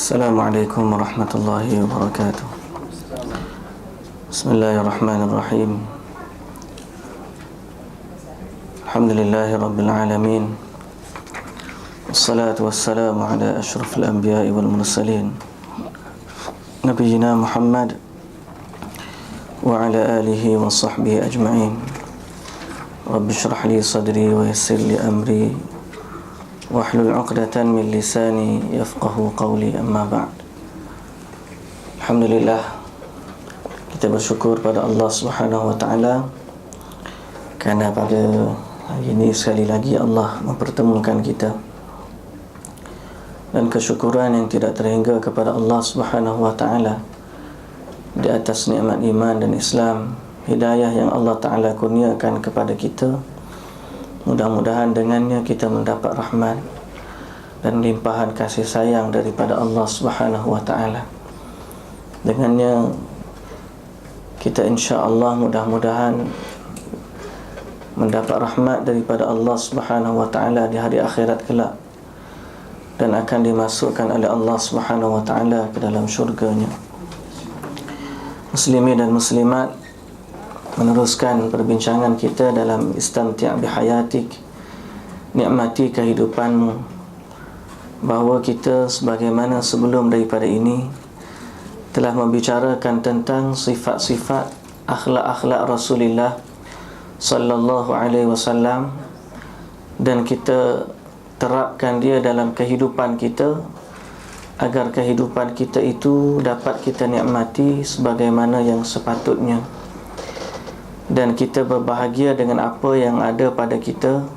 Assalamualaikum warahmatullahi wabarakatuh. Bismillahirrahmanirrahim. Alhamdulillahi rabbil alamin. Wassalatu wassalamu ala asyrafil anbiya'i wal mursalin, Nabiyyina Muhammad wa ala alihi wa sahbihi ajma'in. Rabbi shrah li sadri wa yassir li amri wahlul 'uqdatan min lisani yafqahu qawli, amma ba'd. Alhamdulillah, kita bersyukur pada Allah Subhanahu wa taala kerana pada hari ini sekali lagi Allah mempertemukan kita, dan kesyukuran yang tidak terhingga kepada Allah Subhanahu wa taala di atas nikmat iman dan Islam, hidayah yang Allah taala kurniakan kepada kita. Mudah-mudahan dengannya kita mendapat rahmat dan limpahan kasih sayang daripada Allah Subhanahu wa taala. Dengannya kita insya-Allah mudah-mudahan mendapat rahmat daripada Allah Subhanahu wa taala di hari akhirat kelak, dan akan dimasukkan oleh Allah Subhanahu wa taala ke dalam syurga-Nya. Muslimin dan muslimat, meneruskan perbincangan kita dalam istamti' bihayatik, nikmati kehidupanmu, bahawa kita sebagaimana sebelum daripada ini telah membicarakan tentang sifat-sifat akhlak-akhlak Rasulullah sallallahu alaihi wasallam, dan kita terapkan dia dalam kehidupan kita agar kehidupan kita itu dapat kita nikmati sebagaimana yang sepatutnya, dan kita berbahagia dengan apa yang ada pada kita,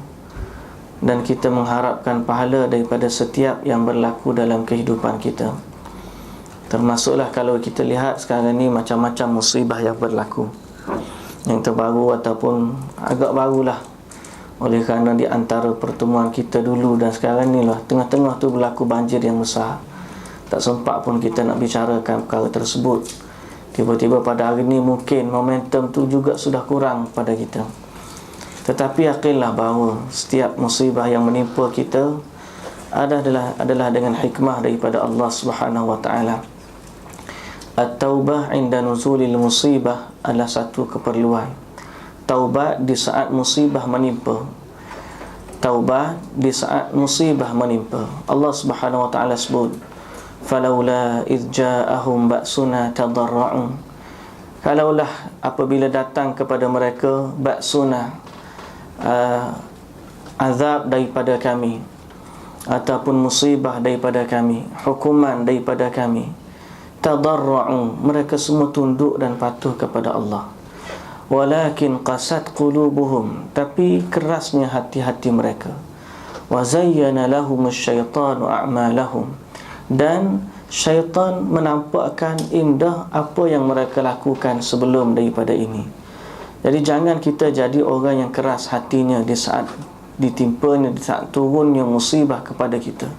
dan kita mengharapkan pahala daripada setiap yang berlaku dalam kehidupan kita. Termasuklah kalau kita lihat sekarang ni macam-macam musibah yang berlaku, yang terbaru ataupun agak barulah, oleh kerana di antara pertemuan kita dulu dan sekarang ni lah, tengah-tengah tu berlaku banjir yang besar. Tak sempat pun kita nak bicarakan perkara tersebut. Tiba-tiba pada hari ini mungkin momentum tu juga sudah kurang pada kita. Tetapi yakinlah bahawa setiap musibah yang menimpa kita adalah dengan hikmah daripada Allah Subhanahu wa taala. At-taubah inda nuzulil musibah adalah satu keperluan. Taubat di saat musibah menimpa. Taubat di saat musibah menimpa. Allah Subhanahu wa taala sebut, falaula idh ja'ahum ba'suna tadarra'u. Kalaulah apabila datang kepada mereka ba'suna, azab daripada kami, ataupun musibah daripada kami, hukuman daripada kami, tadarra'u, mereka semua tunduk dan patuh kepada Allah. Walakin qasat qulubuhum, tapi kerasnya hati-hati mereka. Wa zayyana lahumus syaitanu a'malahum, dan syaitan menampakkan indah apa yang mereka lakukan sebelum daripada ini. Jadi jangan kita jadi orang yang keras hatinya di saat ditimpanya, di saat turunnya musibah kepada kita.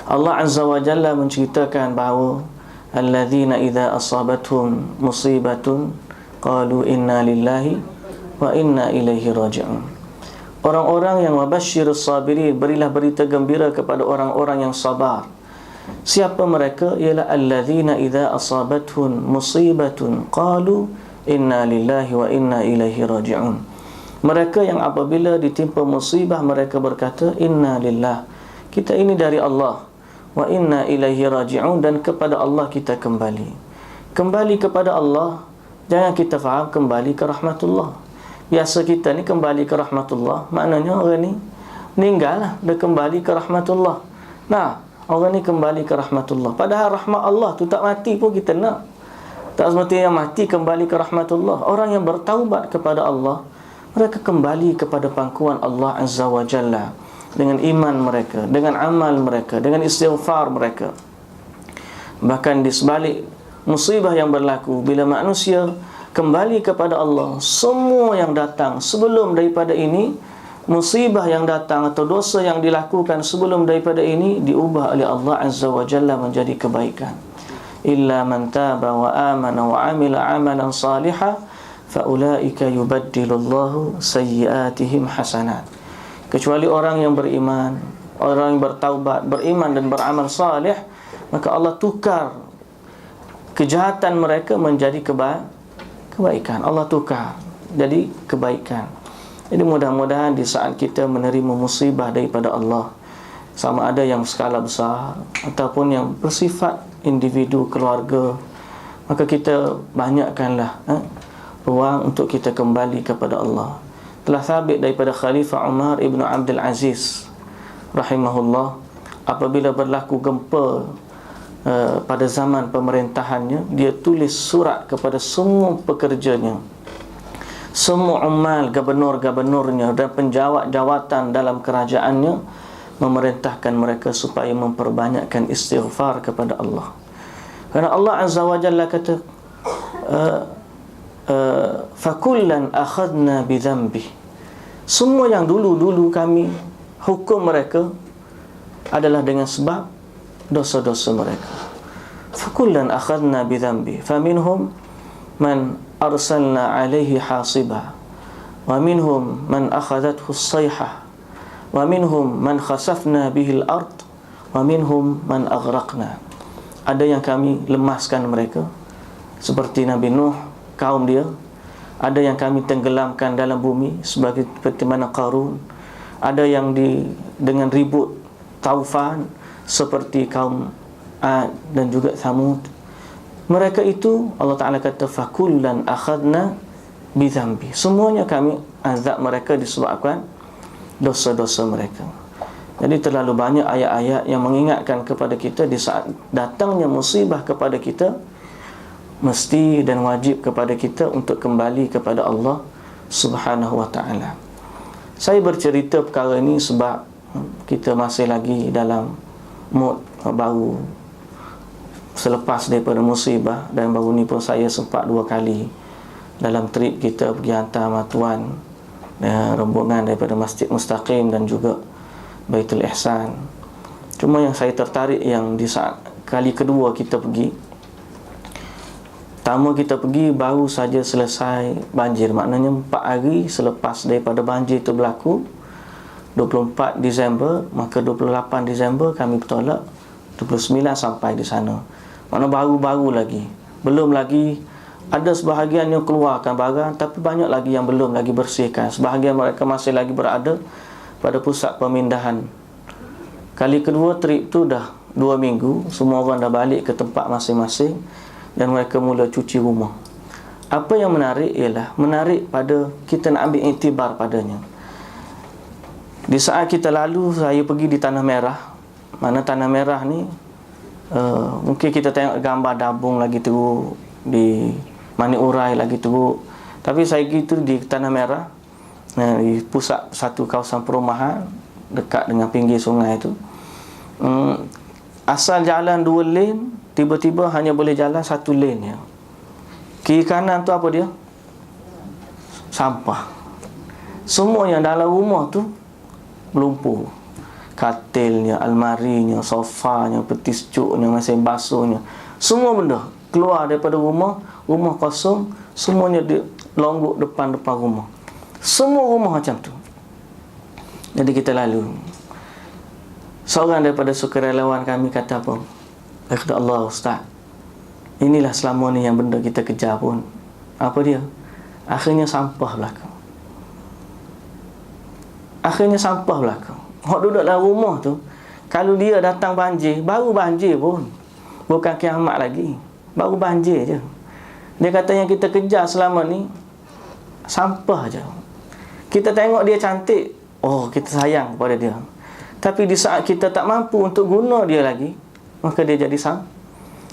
Allah Azza wa Jalla menceritakan bahawa alladzina idza asabatuhum musibatun qalu inna lillahi wa inna ilaihi raji'un. Orang-orang yang wabashshirus sabirin, berilah berita gembira kepada orang-orang yang sabar. Siapa mereka? Ialah alladzina idza asabathum musibatun qalu inna lillahi wa inna ilaihi raji'un. Mereka yang apabila ditimpa musibah mereka berkata inna lillah, kita ini dari Allah, wa inna ilaihi raji'un, dan kepada Allah kita kembali. Kembali kepada Allah, jangan kita faham kembali ke rahmatullah. Biasa kita ni kembali ke rahmatullah, maknanya orang ni meninggal lah, dia kembali ke rahmatullah. Nah, orang ni kembali ke rahmatullah, padahal rahmat Allah tu tak mati pun kita nak. Tak semestinya mati kembali ke rahmatullah. Orang yang bertaubat kepada Allah, mereka kembali kepada pangkuan Allah Azza wa Jalla dengan iman mereka, dengan amal mereka, dengan istighfar mereka. Bahkan di sebalik musibah yang berlaku, bila manusia kembali kepada Allah, semua yang datang sebelum daripada ini, musibah yang datang atau dosa yang dilakukan sebelum daripada ini, diubah oleh Allah Azza wa Jalla menjadi kebaikan. Illa man taba wa amana wa amila amalan salihah faulaika yubaddilullahu sayyiatihim hasanat. Kecuali orang yang beriman, orang yang bertaubat, beriman dan beramal salih, maka Allah tukar kejahatan mereka menjadi kebaikan. Allah tukar jadi kebaikan. Jadi mudah-mudahan di saat kita menerima musibah daripada Allah, sama ada yang skala besar ataupun yang bersifat individu, keluarga, maka kita banyakkanlah ruang untuk kita kembali kepada Allah. Telah sabit daripada Khalifah Umar ibn Abdul Aziz rahimahullah, apabila berlaku gempa pada zaman pemerintahannya, dia tulis surat kepada semua pekerjanya, semua umal, gubernur-gubernurnya dan penjawat jawatan dalam kerajaannya, memerintahkan mereka supaya memperbanyakkan istighfar kepada Allah. Kerana Allah Azza wa Jalla kata, fakullan akhadna bidhanbi. Semua yang dulu-dulu kami hukum mereka adalah dengan sebab dosa-dosa mereka. Fakullan akhadna bidhanbi, faminhum man arsalna alaihi hasiba, wa minhum man akhadathu as-sayhah, wa minhum man khasafna bihil ard, wa minhum man aghraqna. Ada yang kami lemaskan mereka seperti Nabi Nuh, kaum dia. Ada yang kami tenggelamkan dalam bumi seperti mana Qarun. Ada yang dengan ribut taufan seperti kaum Ad dan juga Thamud. Mereka itu Allah Ta'ala kata fakullan akhadna bidhanbi. Semuanya kami azab mereka disebabkan dosa-dosa mereka. Jadi terlalu banyak ayat-ayat yang mengingatkan kepada kita di saat datangnya musibah kepada kita, mesti dan wajib kepada kita untuk kembali kepada Allah Subhanahu wa ta'ala. Saya bercerita perkara ini sebab kita masih lagi dalam mood baru selepas daripada musibah, dan baru ni pun saya sempat 2 kali dalam trip kita pergi hantar matuan rombongan daripada Masjid Mustaqim dan juga Baitul Ihsan. Cuma yang saya tertarik yang di saat kali kedua kita pergi, pertama kita pergi baru saja selesai banjir, maknanya 4 hari selepas daripada banjir itu berlaku, 24 Disember, maka 28 Disember kami bertolak, 29 sampai di sana. Maknanya baru-baru lagi, belum lagi ada sebahagian yang keluarkan barang, tapi banyak lagi yang belum lagi bersihkan. Sebahagian mereka masih lagi berada pada pusat pemindahan. Kali kedua trip tu dah 2 minggu, semua orang dah balik ke tempat masing-masing dan mereka mula cuci rumah. Apa yang menarik ialah menarik pada kita nak ambil iktibar padanya. Di saat kita lalu, saya pergi di Tanah Merah. Mana Tanah Merah ni mungkin kita tengok gambar Dabung lagi teruk, di Manik Urai lagi teruk, tapi saya pergi tu di Tanah Merah, di pusat satu kawasan perumahan dekat dengan pinggir sungai tu. Asal jalan 2 lane, tiba-tiba hanya boleh jalan 1 lane ya. Kiri kanan tu apa dia? Sampah. Semua yang dalam rumah tu melumpur. Katilnya, almarinya, sofanya, petis cuknya, mesin basuhnya, semua benda keluar daripada rumah kosong, semuanya di longgok depan rumah. Semua rumah macam tu. Jadi kita lalu, seorang daripada sukarelawan kami kata apa? Kata, Allah Ustaz, inilah selama ni yang benda kita kejar pun. Apa dia? Akhirnya sampah belakang. Akhirnya sampah belakang. Hak duduk dalam rumah tu, kalau dia datang banjir, baru banjir pun, bukan kiamat lagi, baru banjir je. Dia kata yang kita kejar selama ni sampah je. Kita tengok dia cantik, oh kita sayang kepada dia. Tapi di saat kita tak mampu untuk guna dia lagi, maka dia jadi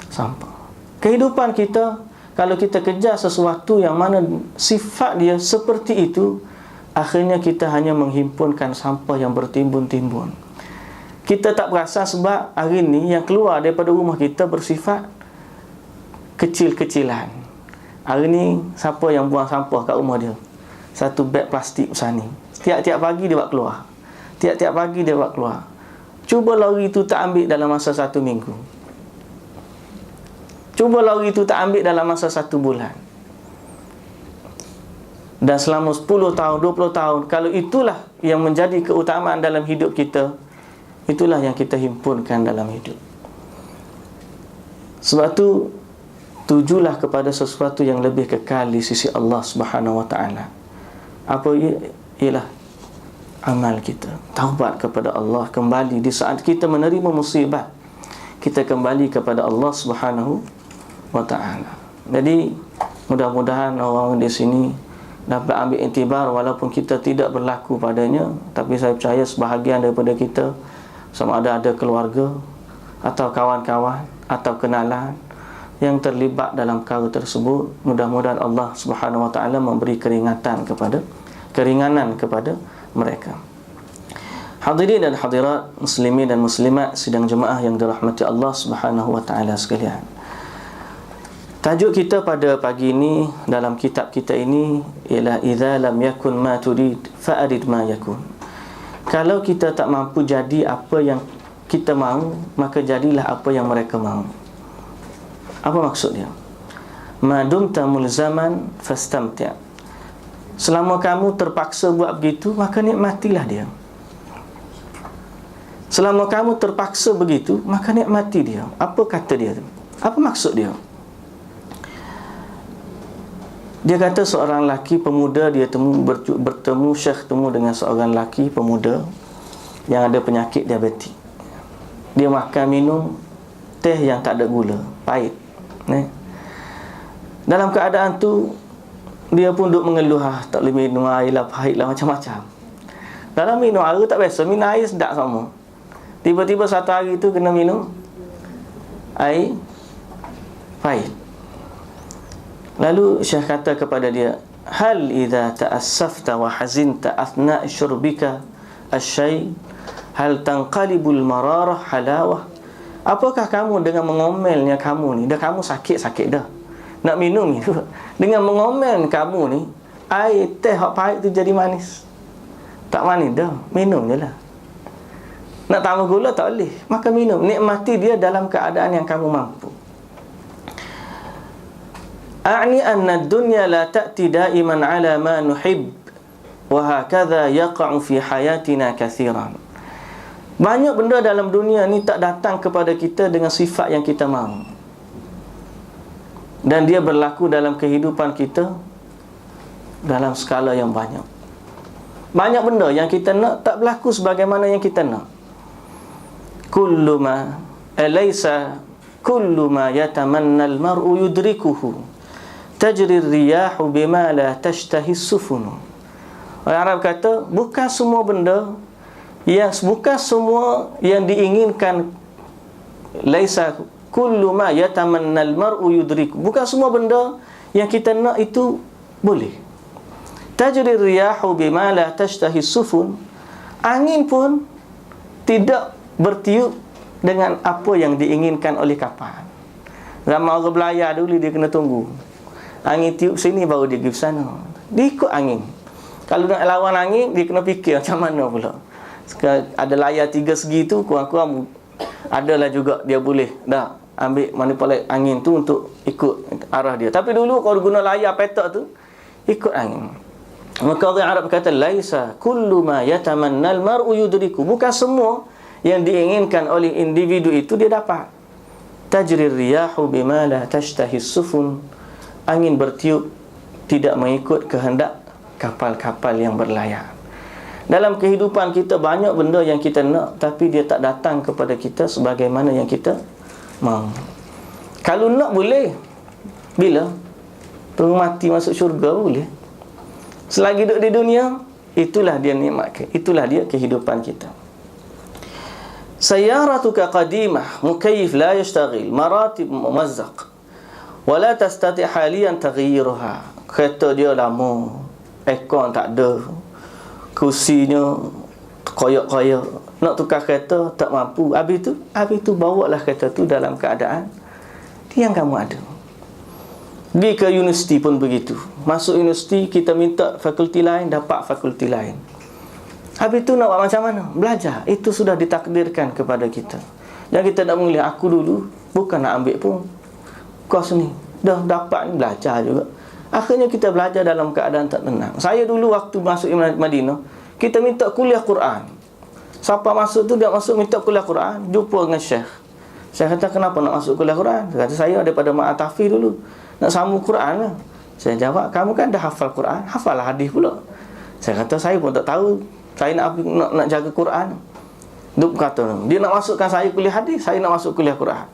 sampah. Kehidupan kita, kalau kita kejar sesuatu yang mana sifat dia seperti itu, akhirnya kita hanya menghimpunkan sampah yang bertimbun-timbun. Kita tak perasan sebab hari ni yang keluar daripada rumah kita bersifat kecil-kecilan. Hari ni siapa yang buang sampah kat rumah dia? 1 beg plastik besar ni. Tiap-tiap pagi dia buat keluar. Tiap-tiap pagi dia buat keluar. Cuba lori tu tak ambil dalam masa 1 minggu. Cuba lori tu tak ambil dalam masa 1 bulan. Dan selama 10 tahun, 20 tahun, kalau itulah yang menjadi keutamaan dalam hidup kita, Itulah yang kita himpunkan dalam hidup. Sebab tu tujulah kepada sesuatu yang lebih kekal di sisi Allah Subhanahu wa taala. Apa ialah amal kita. Taubat kepada Allah, kembali di saat kita menerima musibah, kita kembali kepada Allah Subhanahu wa taala. Jadi mudah-mudahan orang di sini dapat ambil iktibar, walaupun kita tidak berlaku padanya, tapi saya percaya sebahagian daripada kita, sama ada keluarga atau kawan-kawan atau kenalan yang terlibat dalam perkara tersebut, mudah-mudahan Allah Subhanahu wa taala memberi keringanan kepada mereka. Hadirin dan hadirat, muslimin dan muslimat sidang jemaah yang dirahmati Allah Subhanahu wa taala sekalian. Tajuk kita pada pagi ini dalam kitab kita ini ialah idza lam yakun ma turid fa'rid ma yakun. Kalau kita tak mampu jadi apa yang kita mahu, maka jadilah apa yang mereka mahu. Apa maksud dia? Ma dumta mulzaman fastamti'. Selama kamu terpaksa buat begitu, maka nikmatilah dia. Selama kamu terpaksa begitu, maka nikmati dia. Apa kata dia tu? Apa maksud dia? Dia kata seorang lelaki pemuda, dia bertemu syekh temu dengan seorang lelaki pemuda yang ada penyakit diabetik. Dia makan minum teh yang tak ada gula, pahit. Dalam keadaan tu dia pun duk mengeluh, tak boleh minum air lah, pahit lah, macam-macam. Dalam minum air tak biasa, minum air sedap sama. Tiba-tiba satu hari tu kena minum air pahit. Lalu Syekh kata kepada dia, hal idza ta'assafta wa hazinta athna' syurbika asy-syai hal tanqalibul mararah halawah. Apakah kamu dengan mengomelnya kamu ni, dah kamu sakit-sakit dah, nak minum ni, dengan mengomel kamu ni, air teh hak pahit tu jadi manis? Tak manis dah, minum je lah. Nak tambah gula tak boleh, maka minum. Nikmati dia dalam keadaan yang kamu mampu. A'ni anna ad-dunya la ta'ti da'iman 'ala ma nuhib wa hakadha yaqa'u fi hayatina katsiran. Banyak benda dalam dunia ni tak datang kepada kita dengan sifat yang kita mahu, dan dia berlaku dalam kehidupan kita dalam skala yang banyak. Banyak benda yang kita nak tak berlaku sebagaimana yang kita nak. Kullu ma alaysa kullu ma yatamanna al-mar'u yudrikuhu tajri ar-riyahu bima la tashtahi as-sufun. Orang Arab kata, bukan semua benda bukan semua yang diinginkan, laisa kullu ma yatamanna al-mar'u yudriku, bukan semua benda yang kita nak itu boleh. Tajri ar-riyahu bima la tashtahi as-sufun. Angin pun tidak bertiup dengan apa yang diinginkan oleh kapal. Zaman orang belayar dulu, dia kena tunggu angin tiup sini baru dia pergi sana. Dia ikut angin. Kalau nak lawan angin, dia kena fikir macam mana pula. Sekarang ada layar 3 segi tu, kurang-kurang adalah juga dia boleh dah ambil manipulasi angin tu untuk ikut arah dia. Tapi dulu kalau guna layar petak tu, ikut angin. Maka orang Arab kata, laisa kullu ma yatamanna al-mar'u yudriku. Bukan semua yang diinginkan oleh individu itu dia dapat. Tajri ar-riyahu bima la tashtahi as-sufun. Angin bertiup tidak mengikut kehendak kapal-kapal yang berlayar. Dalam kehidupan kita banyak benda yang kita nak, tapi dia tak datang kepada kita sebagaimana yang kita mahu. Kalau nak boleh, bila tunggu mati masuk syurga boleh. Selagi duduk di dunia, itulah dia nikmat, itulah dia kehidupan kita. Sayyaratuka qadimah, mukayyif la yashtaghil, maratib mumazzaq, wala tastati haliyan taghyiruha. Kereta dia lama, aircon tak ada, kursinya koyak-koyak, nak tukar kereta tak mampu. Habis tu bawalah kereta tu dalam keadaan yang kamu ada. Pergi ke universiti pun begitu. Masuk universiti, kita minta fakulti lain, dapat fakulti lain. Habis tu nak buat macam mana? Belajar. Itu sudah ditakdirkan kepada kita. Dan kita nak menilai, aku dulu bukan nak ambil pun kos ni, dah dapat ni, belajar juga. Akhirnya kita belajar dalam keadaan tak tenang. Saya dulu waktu masuk Madinah, kita minta kuliah Quran. Siapa masuk tu, dia masuk minta kuliah Quran, jumpa dengan Syekh. Saya kata, kenapa nak masuk kuliah Quran? Dia kata, saya daripada Mak Atafi dulu, nak sambung Quran lah. Saya jawab, kamu kan dah hafal Quran, hafal hadis pula. Saya kata, saya pun tak tahu, saya nak jaga Quran. Dia kata, dia nak masukkan saya kuliah hadis, saya nak masuk kuliah Quran.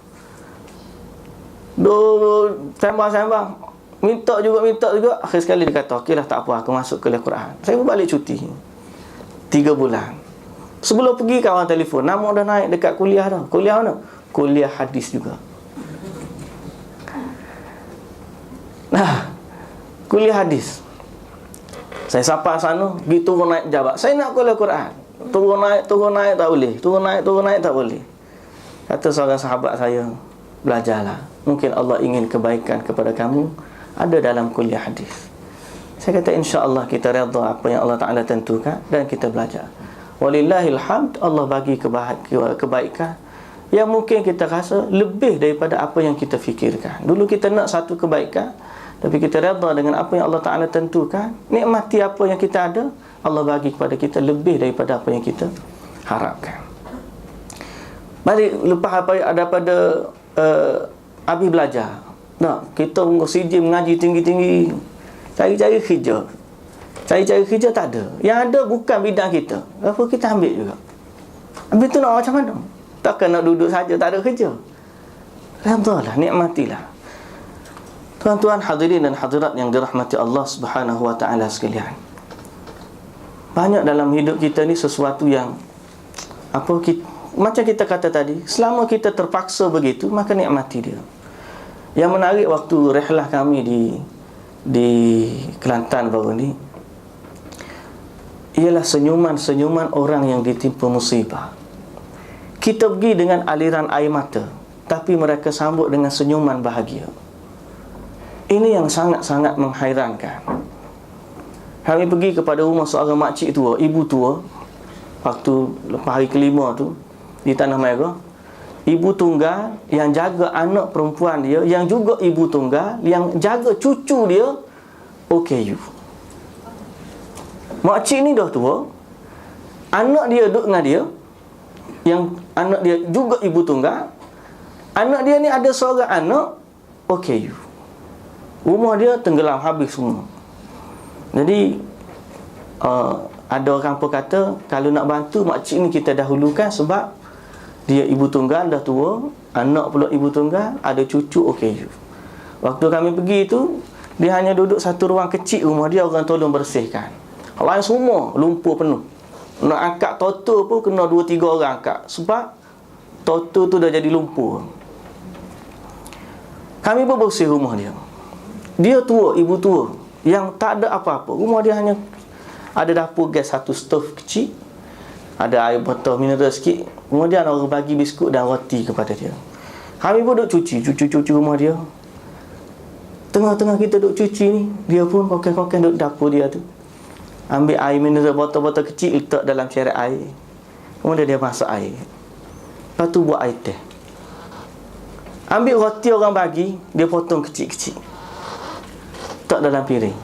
Sembang-sembang, minta juga. Akhir sekali dia kata, okeylah, tak apa, aku masuk kuliah Quran. Saya pun balik cuti 3 bulan. Sebelum pergi, kawan telefon, nama dah naik dekat kuliah dah. Kuliah mana? Kuliah hadis juga. Nah, kuliah hadis. Saya sapa sana, pergi turun naik jabat. Saya nak kuliah Quran. Turun naik tak boleh. Turun naik tak boleh. Kata seorang sahabat saya, belajarlah. Mungkin Allah ingin kebaikan kepada kamu ada dalam kuliah hadis. Saya kata, insya-Allah kita redha apa yang Allah Ta'ala tentukan dan kita belajar. Walillahil hamd, Allah bagi kebaikan yang mungkin kita rasa lebih daripada apa yang kita fikirkan. Dulu kita nak satu kebaikan, tapi kita redha dengan apa yang Allah Ta'ala tentukan. Nikmati apa yang kita ada, Allah bagi kepada kita lebih daripada apa yang kita harapkan. Balik lepas apa ada pada habis belajar. Nak kita CJ mengaji tinggi-tinggi, cari-cari kerja. Cari-cari kerja tak ada. Yang ada bukan bidang kita. Apa kita ambil juga. Habis tu nak macam mana? Takkan nak duduk saja tak ada kerja. Redhalah, nikmatilah. Tuan-tuan hadirin dan hadirat yang dirahmati Allah Subhanahu wa taala sekalian. Banyak dalam hidup kita ni sesuatu yang macam kita kata tadi, selama kita terpaksa begitu, maka nikmati dia. Yang menarik waktu rehlah kami di Kelantan baru ni, ialah senyuman-senyuman orang yang ditimpa musibah. Kita pergi dengan aliran air mata, tapi mereka sambut dengan senyuman bahagia. Ini yang sangat-sangat menghairankan. Kami pergi kepada rumah seorang makcik tua, ibu tua, waktu lepas hari kelima tu di Tanah Merah. Ibu tunggal yang jaga anak perempuan dia, yang juga ibu tunggal yang jaga cucu dia, OKU. Makcik ni dah tua, anak dia duduk dengan dia, yang anak dia juga ibu tunggal. Anak dia ni ada seorang anak, OKU. Rumah dia tenggelam habis semua. Jadi ada orang pun kata, kalau nak bantu makcik ni kita dahulukan, sebab dia ibu tunggal dah tua, anak pula ibu tunggal, ada cucu OKU. Waktu kami pergi tu, dia hanya duduk satu ruang kecil rumah dia, orang tolong bersihkan. Lain semua lumpur penuh. Nak angkat toto pun kena 2-3 orang angkat, sebab toto tu dah jadi lumpur. Kami pun bersih rumah dia. Dia tua, ibu tua, yang tak ada apa-apa. Rumah dia hanya ada dapur gas, satu stove kecil, ada air botol mineral sikit. Kemudian orang bagi biskut dan roti kepada dia. Kami pun duduk cuci rumah dia. Tengah-tengah kita duduk cuci ni, dia pun kokek-kokek duduk dapur dia tu. Ambil air mineral botol-botol kecil, letak dalam ceret air. Kemudian dia masak air. Lepas tu buat air teh. Ambil roti orang bagi, dia potong kecil-kecil, letak dalam piring.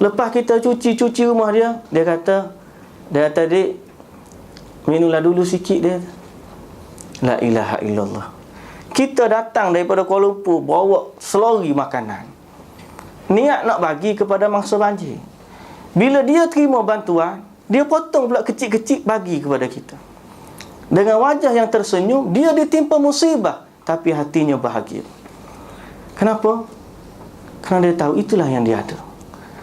Lepas kita cuci rumah dia, dia kata, "Dek, minumlah dulu sikit," dia. La ilaha illallah. Kita datang daripada Kuala Lumpur, bawa selori makanan, niat nak bagi kepada mangsa banjir. Bila dia terima bantuan, dia potong pula kecil-kecil bagi kepada kita. Dengan wajah yang tersenyum, dia ditimpa musibah, tapi hatinya bahagia. Kenapa? Kerana dia tahu itulah yang dia ada.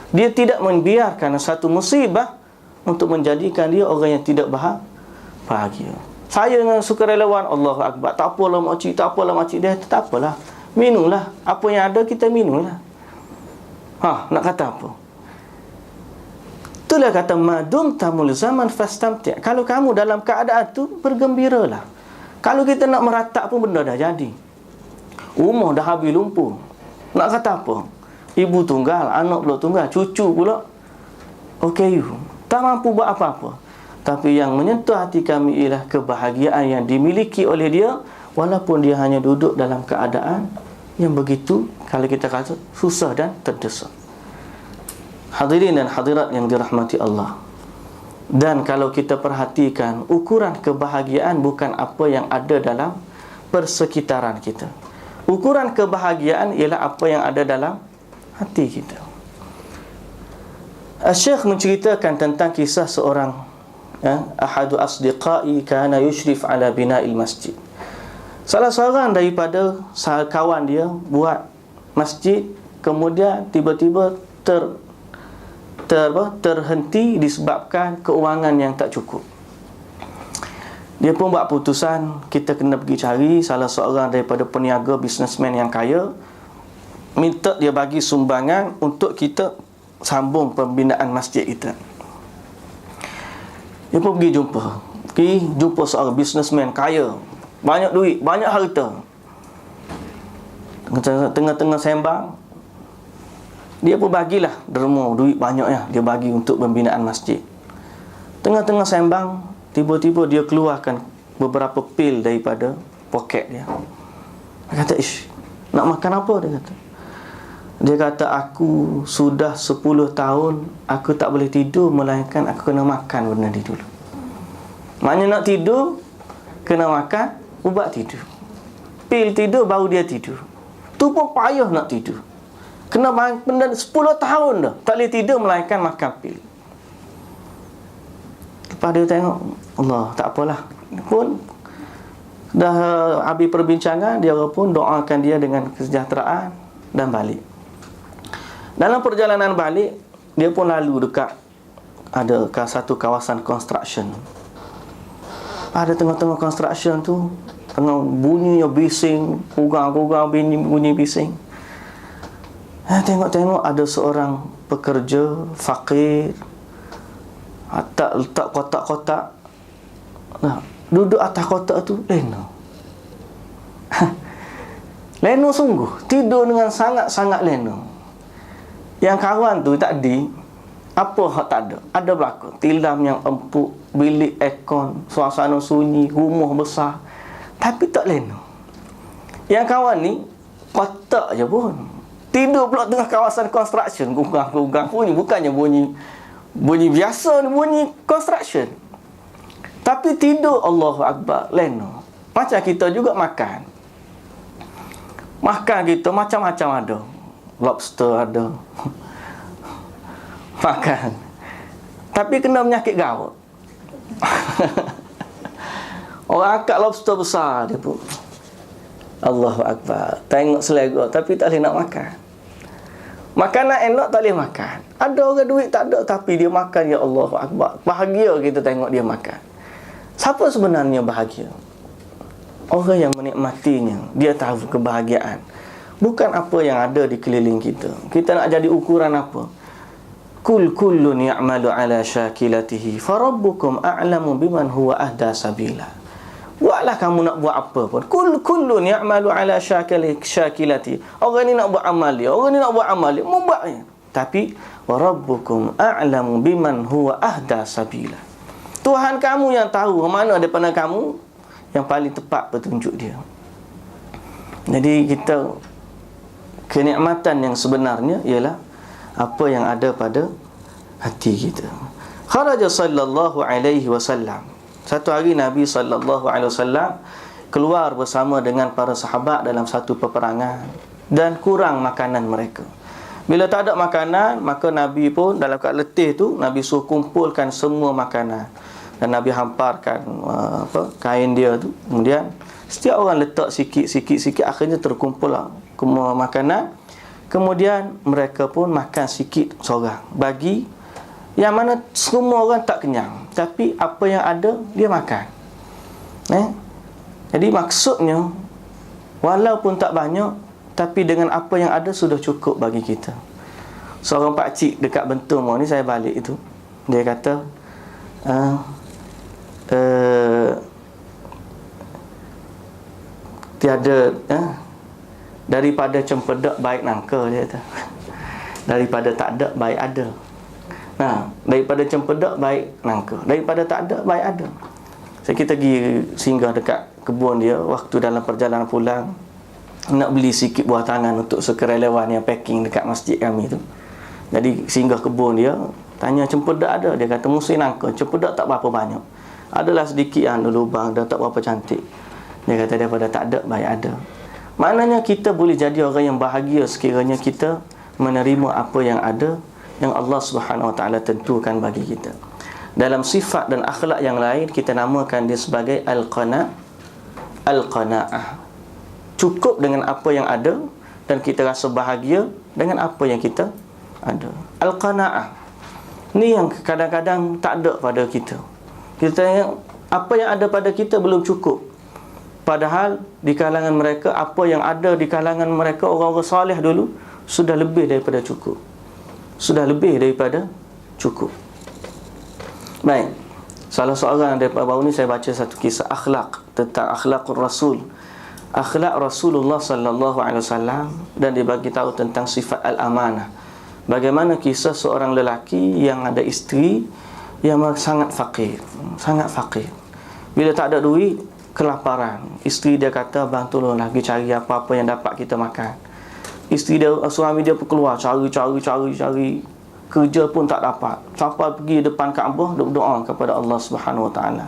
Dia tidak membiarkan satu musibah untuk menjadikan dia orang yang tidak bahagia. Saya dengan sukarelawan, Allahu Akbar, tak apalah makcik, dia tak apalah, minumlah, apa yang ada kita minumlah. Nak kata apa? Itulah kata madum tamul zaman fastamti'. Kalau kamu dalam keadaan tu, bergembiralah. Kalau kita nak meratak pun benda dah jadi. Rumah dah habis lumpur. Nak kata apa? Ibu tunggal, anak pula tunggal, cucu pula OKU. Tak mampu buat apa-apa. Tapi yang menyentuh hati kami ialah kebahagiaan yang dimiliki oleh dia, walaupun dia hanya duduk dalam keadaan yang begitu, kalau kita kata, susah dan terdesak. Hadirin dan hadirat yang dirahmati Allah, Dan kalau kita perhatikan, ukuran kebahagiaan bukan apa yang ada dalam persekitaran kita. Ukuran kebahagiaan ialah apa yang ada dalam hati kita. Syekh menceritakan tentang kisah seorang ahadu asdiqai kana yushrif ala bina'il masjid. Salah seorang daripada kawan dia buat masjid, kemudian tiba-tiba terhenti disebabkan keuangan yang tak cukup. Dia pun buat putusan, kita kena pergi cari salah seorang daripada peniaga bisnesmen yang kaya, minta dia bagi sumbangan untuk kita sambung pembinaan masjid kita. Dia pun pergi jumpa seorang bisnesmen kaya, banyak duit, banyak harta. Tengah-tengah sembang, dia pun bagilah derma duit banyaknya, dia bagi untuk pembinaan masjid. Tengah-tengah sembang, tiba-tiba dia keluarkan beberapa pil daripada poket dia. Dia kata, nak makan apa? Dia kata, aku sudah 10 tahun aku tak boleh tidur, melainkan aku kena makan benda ni dulu. Maknanya nak tidur, kena makan ubat tidur. Pil tidur, baru dia tidur. Tu pun payah nak tidur. Kena benda 10 tahun dah tak boleh tidur, melainkan makan pil. Lepas dia tengok, Allah, tak apalah. Pun dah habis perbincangan, dia pun doakan dia dengan kesejahteraan dan balik. Dalam perjalanan balik, dia pun lalu dekat ada satu kawasan construction. Ada tengah-tengah construction tu, tengah bunyinya bising, kugang-kugang bunyi bising. Tengok-tengok ada seorang pekerja fakir, letak kotak-kotak. Duduk atas kotak tu, lena. Lena sungguh, tidur dengan sangat-sangat lena. Yang kawan tu tadi, apa hak tak ada? Ada berlaku tilam yang empuk, bilik aircon, suasana sunyi, rumah besar, tapi tak lena. Yang kawan ni kotak je pun, tidur pula tengah kawasan construction, gugang-gugang bunyi, bukannya bunyi biasa ni, bunyi construction. Tapi tidur, Allahu Akbar, lena. Macam kita juga makan. Makan kita macam-macam ada. Lobster ada. Makan. Tapi kena penyakit gaut. Orang angkat lobster besar dia pun, Allahu Akbar, tengok selera tapi tak boleh nak makan. Makanan enak tak boleh makan. Ada orang duit tak ada tapi dia makan, ya Allahu Akbar. Bahagia kita tengok dia makan. Siapa sebenarnya bahagia? Orang yang menikmatinya. Dia tahu kebahagiaan bukan apa yang ada di keliling kita. Kita nak jadi ukuran apa? Kullun ya'malu ala syakilatihi farabbukum a'lamu biman huwa ahda sabila. Buatlah kamu nak buat apa pun. Kullun ya'malu ala syakilati. Orang ni nak buat amal dia, orang ni nak buat amal dia, mau buat dia. Tapi warabbukum a'lamu biman huwa ahda sabila. Tuhan kamu yang tahu mana daripada kamu yang paling tepat petunjuk dia. Jadi kita, kenikmatan yang sebenarnya ialah apa yang ada pada hati kita. Kharaja sallallahu alaihi wasallam. Satu hari Nabi sallallahu alaihi wasallam keluar bersama dengan para sahabat dalam satu peperangan dan kurang makanan mereka. Bila tak ada makanan, maka Nabi pun dalam keadaan letih tu, Nabi suruh kumpulkan semua makanan. Dan Nabi hamparkan kain dia tu. Kemudian setiap orang letak sikit-sikit, akhirnya terkumpul semua makanan. Kemudian mereka pun makan sikit seorang, bagi yang mana semua orang tak kenyang, tapi apa yang ada dia makan. Jadi maksudnya, walaupun tak banyak, tapi dengan apa yang ada sudah cukup bagi kita. Seorang pakcik dekat Bentung ni, saya balik itu, dia kata, tiada daripada cempedak baik nangka, dia kata. Daripada tak ada baik ada. Daripada cempedak baik nangka, daripada tak ada baik ada. Kita pergi singgah dekat kebun dia waktu dalam perjalanan pulang, nak beli sikit buah tangan untuk sukarelawan yang packing dekat masjid kami tu. Jadi singgah kebun dia, Tanya cempedak ada, dia kata musim nangka. Cempedak tak berapa banyak. Adalah sedikit yang ada lubang, dah tak berapa cantik. Dia kata daripada tak ada, baik ada. Maknanya kita boleh jadi orang yang bahagia sekiranya kita menerima apa yang ada, yang Allah Subhanahu Wa Taala tentukan bagi kita. Dalam sifat dan akhlak yang lain, kita namakan dia sebagai al-qanaah. Cukup dengan apa yang ada dan kita rasa bahagia dengan apa yang kita ada. Al-qanaah ni yang kadang-kadang tak ada pada kita. Kita tanya, apa yang ada pada kita belum cukup. Padahal di kalangan mereka, apa yang ada di kalangan mereka orang-orang soleh dulu sudah lebih daripada cukup. Sudah lebih daripada cukup. Baik, salah seorang daripada baru ni saya baca satu kisah akhlak, tentang akhlakul Rasul, akhlak Rasulullah sallallahu alaihi wasallam, dan dia bagi tahu tentang sifat al-amanah. Bagaimana kisah seorang lelaki yang ada isteri yang sangat fakir, sangat fakir. Bila tak ada duit, kelaparan, isteri dia kata, "Bang, tolong lagi cari apa-apa yang dapat kita makan." Isteri dia, suami dia pun keluar cari, kerja pun tak dapat. Sampai pergi depan Kaabah, duk doa kepada Allah Subhanahu Wa Taala.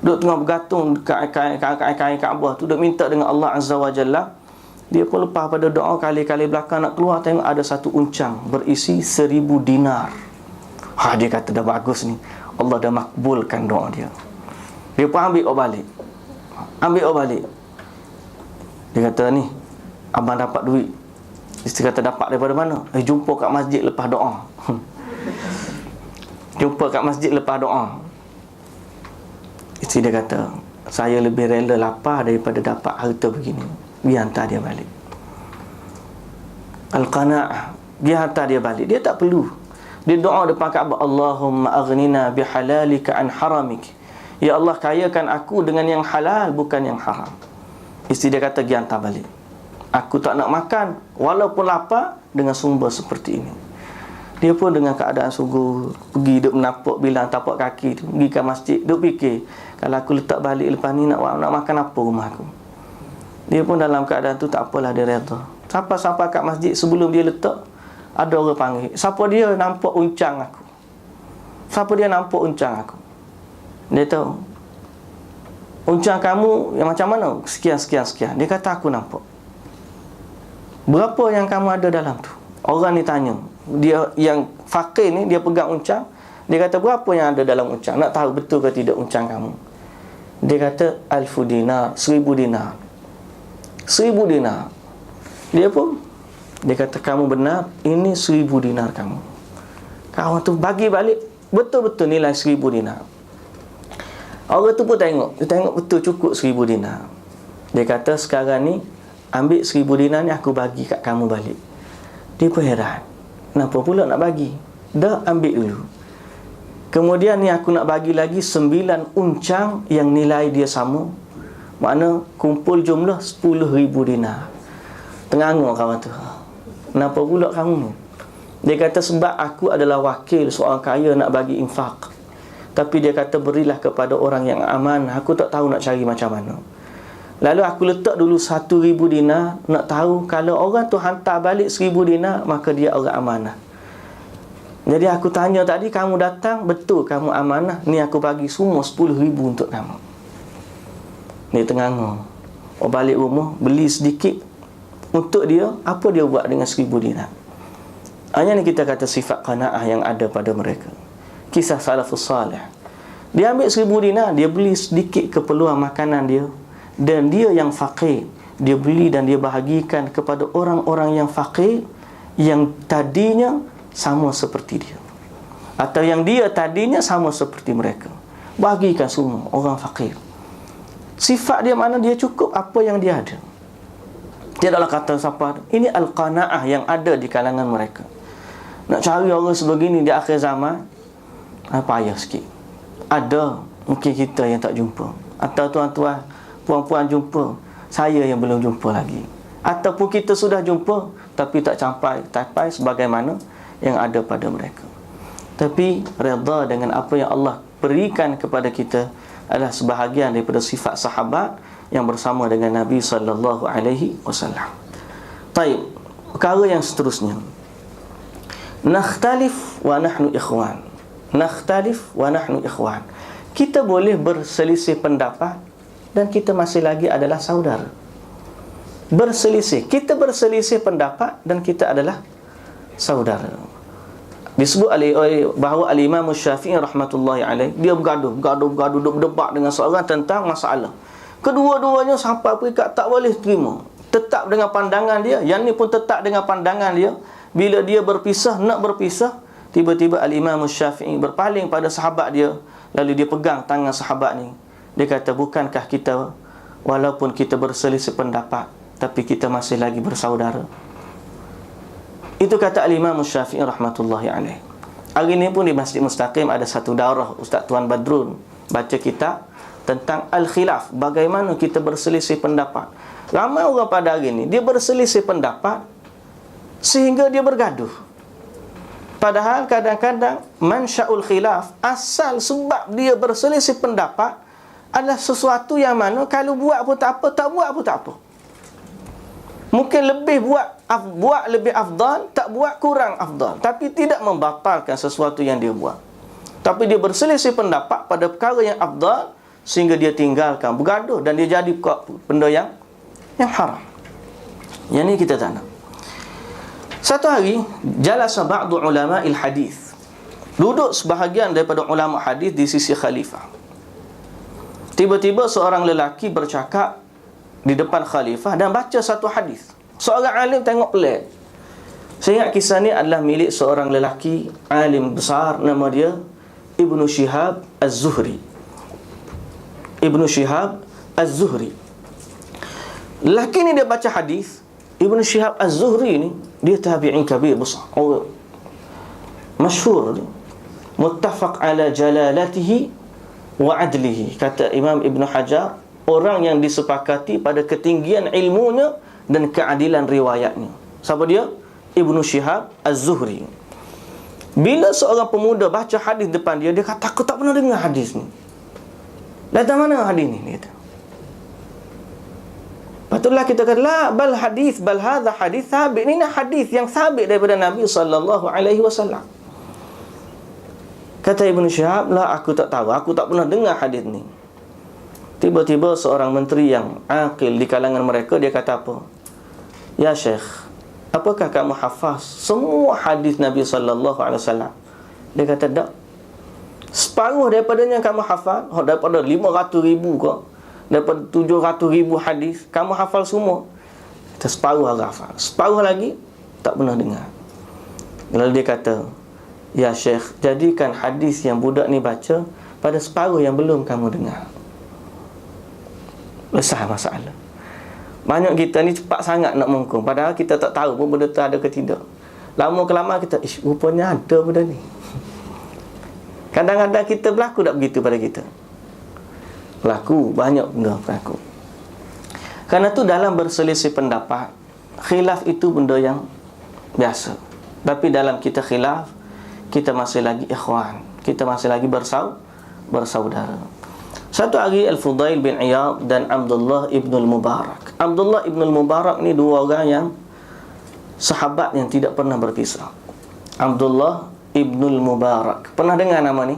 Duk tengah bergantung kain Kaabah tu, duk minta dengan Allah Azza wa Jalla. Dia pun lepas pada doa, kali-kali belakang nak keluar, tengok ada satu uncang berisi 1000 dinar. Dia kata dah bagus ni, Allah dah makbulkan doa dia. Dia pun ambil balik. Dia kata, ni abang dapat duit. Isteri kata, dapat daripada mana? Jumpa kat masjid lepas doa. Jumpa kat masjid lepas doa. Isteri dia kata, saya lebih rela lapar daripada dapat harta begini. Biar hantar dia balik. Al-qanaah, biar hantar dia balik. Dia tak perlu. Dia doa depan Kaabah, Allahumma aghnina bihalalika an haramik. Ya Allah, kayakan aku dengan yang halal, bukan yang haram. Isteri dia kata, pergi hantar balik. Aku tak nak makan walaupun lapar dengan sumber seperti ini. Dia pun dengan keadaan sungguh pergi duk menapak bilang tapak kaki tu, pergi ke masjid, duk fikir, kalau aku letak balik lepas ni nak makan apa rumah aku. Dia pun dalam keadaan tu tak apalah, dia redha. Sampai kat masjid, sebelum dia letak, ada orang panggil, siapa dia nampak uncang aku? Siapa dia nampak uncang aku? Dia tahu, uncang kamu yang macam mana? Sekian. Dia kata, aku nampak. Berapa yang kamu ada dalam tu? Orang ni tanya. Dia yang fakir ni, dia pegang uncang. Dia kata, berapa yang ada dalam uncang? Nak tahu betul ke tidak uncang kamu? Dia kata, 1000 dinar, 1000 dinar. 1000 dinar. Dia pun, dia kata, kamu benar, ini 1000 dinar kamu. Kawan tu bagi balik, betul-betul nilai 1000 dinar. Orang tu pun tengok, dia tengok betul cukup 1000 dinar. Dia kata, sekarang ni ambil 1000 dinar ni, aku bagi kat kamu balik. Dia pun heran, kenapa pula nak bagi? Dah ambil dulu. Kemudian ni aku nak bagi lagi 9 uncang yang nilai dia sama. Makna kumpul jumlah 10,000 dinar. Tenganguk kawan tu, kenapa pula kamu ni? Dia kata, sebab aku adalah wakil seorang kaya nak bagi infak. Tapi dia kata, berilah kepada orang yang aman. Aku tak tahu nak cari macam mana. Lalu aku letak dulu 1,000 dinar. Nak tahu kalau orang tu hantar balik 1,000 dinar, maka dia orang amanah. Jadi aku tanya tadi, kamu datang, betul kamu amanah. Ni aku bagi semua 10,000 untuk kamu. Dia tengah balik rumah, beli sedikit untuk dia. Apa dia buat dengan 1,000 dinar? Hanya ni kita kata sifat qanaah yang ada pada mereka. Kisah salafus salih. Dia ambil 1,000 dinar, dia beli sedikit keperluan makanan dia. Dan dia yang fakir, dia beli dan dia bahagikan kepada orang-orang yang fakir, yang tadinya sama seperti dia, atau yang dia tadinya sama seperti mereka. Bagikan semua orang fakir. Sifat dia mana? Dia cukup apa yang dia ada. Dia adalah kata siapa? Ini al-qanaah yang ada di kalangan mereka. Nak cari orang sebegini di akhir zaman, payah sikit. Ada mungkin kita yang tak jumpa, atau tuan-tuan puan-puan jumpa, saya yang belum jumpa lagi. Ataupun kita sudah jumpa tapi tak capai sebagaimana yang ada pada mereka. Tapi redha dengan apa yang Allah berikan kepada kita adalah sebahagian daripada sifat sahabat yang bersama dengan Nabi sallallahu alaihi wasallam. Baik, perkara yang seterusnya. Nakhtalif wa nahnu ikhwan. nakhtalif wa nahnu ikhwan. Kita boleh berselisih pendapat dan kita masih lagi adalah saudara. Berselisih, kita berselisih pendapat dan kita adalah saudara. Disebut bahawa al-Imam Syafi'i rahmatullahi alaih, dia bergaduh, berdebat dengan seorang tentang masalah. Kedua-duanya sampai peringkat tak boleh terima. Tetap dengan pandangan dia, yang ni pun tetap dengan pandangan dia. Bila dia nak berpisah, tiba-tiba al-Imam Syafi'i berpaling pada sahabat dia, lalu dia pegang tangan sahabat ni. Dia kata, bukankah kita, walaupun kita berselisih pendapat, tapi kita masih lagi bersaudara? Itu kata al-Imam Syafi'i rahmatullahi alaih. Hari ni pun di Masjid Mustaqim ada satu daurah Ustaz Tuan Badrun baca kitab tentang al-khilaf, bagaimana kita berselisih pendapat. Ramai orang pada hari ni dia berselisih pendapat sehingga dia bergaduh. Padahal kadang-kadang mansya'ul khilaf, asal sebab dia berselisih pendapat adalah sesuatu yang mana kalau buat pun tak apa, tak buat pun tak apa. Mungkin lebih buat lebih afdal, tak buat kurang afdal, tapi tidak membatalkan sesuatu yang dia buat. Tapi dia berselisih pendapat pada perkara yang afdal sehingga dia tinggalkan, bergaduh, dan dia jadi benda yang haram. Yang ni kita tak nak. Satu hari jalasa ba'du ulama'il hadis, duduk sebahagian daripada ulama hadis di sisi khalifah. Tiba-tiba seorang lelaki bercakap di depan khalifah dan baca satu hadis. Seorang alim tengok pelik. Saya ingat kisah ni adalah milik seorang lelaki alim besar, nama dia Ibnu Shihab Az-Zuhri. Ibnu Shihab Az-Zuhri. Lelaki ni dia baca hadis. Ibnu Shihab Az-Zuhri ni dia tabi'in kabir besar, masyhur, muttafaq ala jalalatihi wa adlihi. Kata Imam Ibn Hajar, orang yang disepakati pada ketinggian ilmunya dan keadilan riwayatnya. Siapa dia? Ibnu Shihab Az-Zuhri. Bila seorang pemuda baca hadis depan dia, dia kata, aku tak pernah dengar hadis ni. Datang mana hadis ni? Dia kata. Patutlah kita kata, la bal hadis, bal hadha hadis sabit. Ini hadis yang sabit daripada Nabi sallallahu alaihi wasallam. Kata Ibnu Shihab, la, aku tak tahu, aku tak pernah dengar hadis ni. Tiba-tiba seorang menteri yang aqil di kalangan mereka, dia kata apa? Ya Syekh, apakah kamu hafaz semua hadis Nabi sallallahu alaihi wasallam? Dia kata, tak. Separuh daripadanya kamu hafal, daripada 500,000 ke, daripada 700,000 hadis, kamu hafal semua? Kita separuh hafal, separuh lagi tak pernah dengar. Lalu dia kata, ya Syekh, jadikan hadis yang budak ni baca pada separuh yang belum kamu dengar. Besar masalah. Banyak kita ni cepat sangat nak menghukum, padahal kita tak tahu pun benda tu ada ke tidak. Lama-kelamaan kita, rupanya ada benda ni. Kadang-kadang kita berlaku tak begitu pada kita. Berlaku, banyak benda berlaku. Kerana tu dalam berselisih pendapat, khilaf itu benda yang biasa. Tapi dalam kita khilaf, kita masih lagi ikhwan, kita masih lagi bersaudara. Satu hari Al-Fudail bin Iyad dan Abdullah ibn al-Mubarak. Abdullah ibn al-Mubarak ni dua orang yang sahabat yang tidak pernah berpisah. Abdullah ibn al-Mubarak. Pernah dengar nama ni?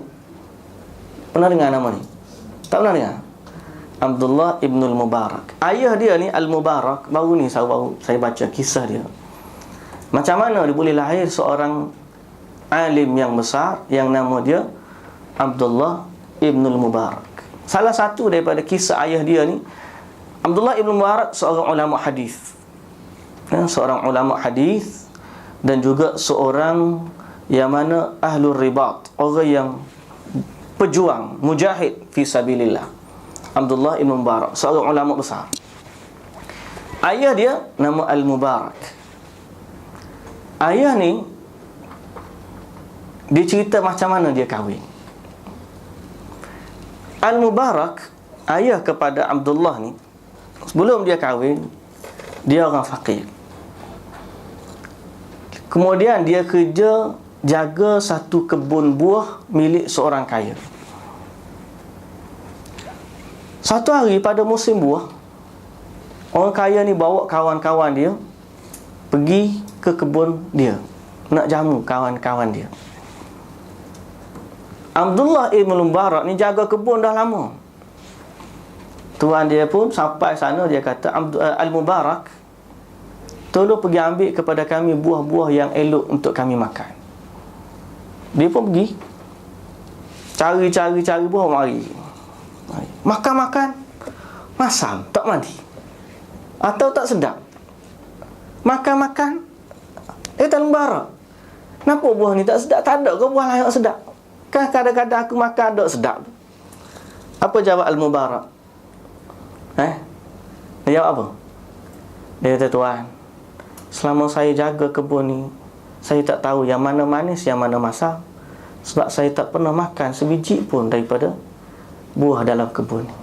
Pernah dengar nama ni? Tak pernah dengar? Abdullah ibn al-Mubarak. Ayah dia ni Al-Mubarak. Baru ni saya baca kisah dia. Macam mana dia boleh lahir seorang alim yang besar yang nama dia Abdullah ibn al-Mubarak. Salah satu daripada kisah ayah dia ni, Abdullah ibn Mubarak seorang ulama hadis, seorang ulama hadis dan juga seorang yang mana ahlul ribat, orang yang pejuang, mujahid fi sabilillah. Abdullah ibn Mubarak seorang ulama besar. Ayah dia nama Al-Mubarak. Ayah ni dia cerita macam mana dia kahwin. Al-Mubarak, ayah kepada Abdullah ni, sebelum dia kahwin, dia orang fakir. Kemudian dia kerja jaga satu kebun buah milik seorang kaya. Satu hari pada musim buah, orang kaya ni bawa kawan-kawan dia pergi ke kebun dia, nak jamu kawan-kawan dia. Abdullah ibn Mubarak ni jaga kebun dah lama. Tuan dia pun sampai sana, dia kata, Al-Mubarak, tolong pergi ambil kepada kami buah-buah yang elok untuk kami makan. Dia pun pergi cari buah, mari. Makan masam, tak mandi, atau tak sedap. Makan Al-Mubarak, kenapa buah ni tak sedap? Tak ada ke buah lain yang sedap? Kan kadang-kadang aku makan ada sedap. Apa jawab Al-Mubarak? Dia jawab apa? Dia kata, tuan, selama saya jaga kebun ni, saya tak tahu yang mana manis, yang mana masam. Sebab saya tak pernah makan sebiji pun daripada buah dalam kebun ni.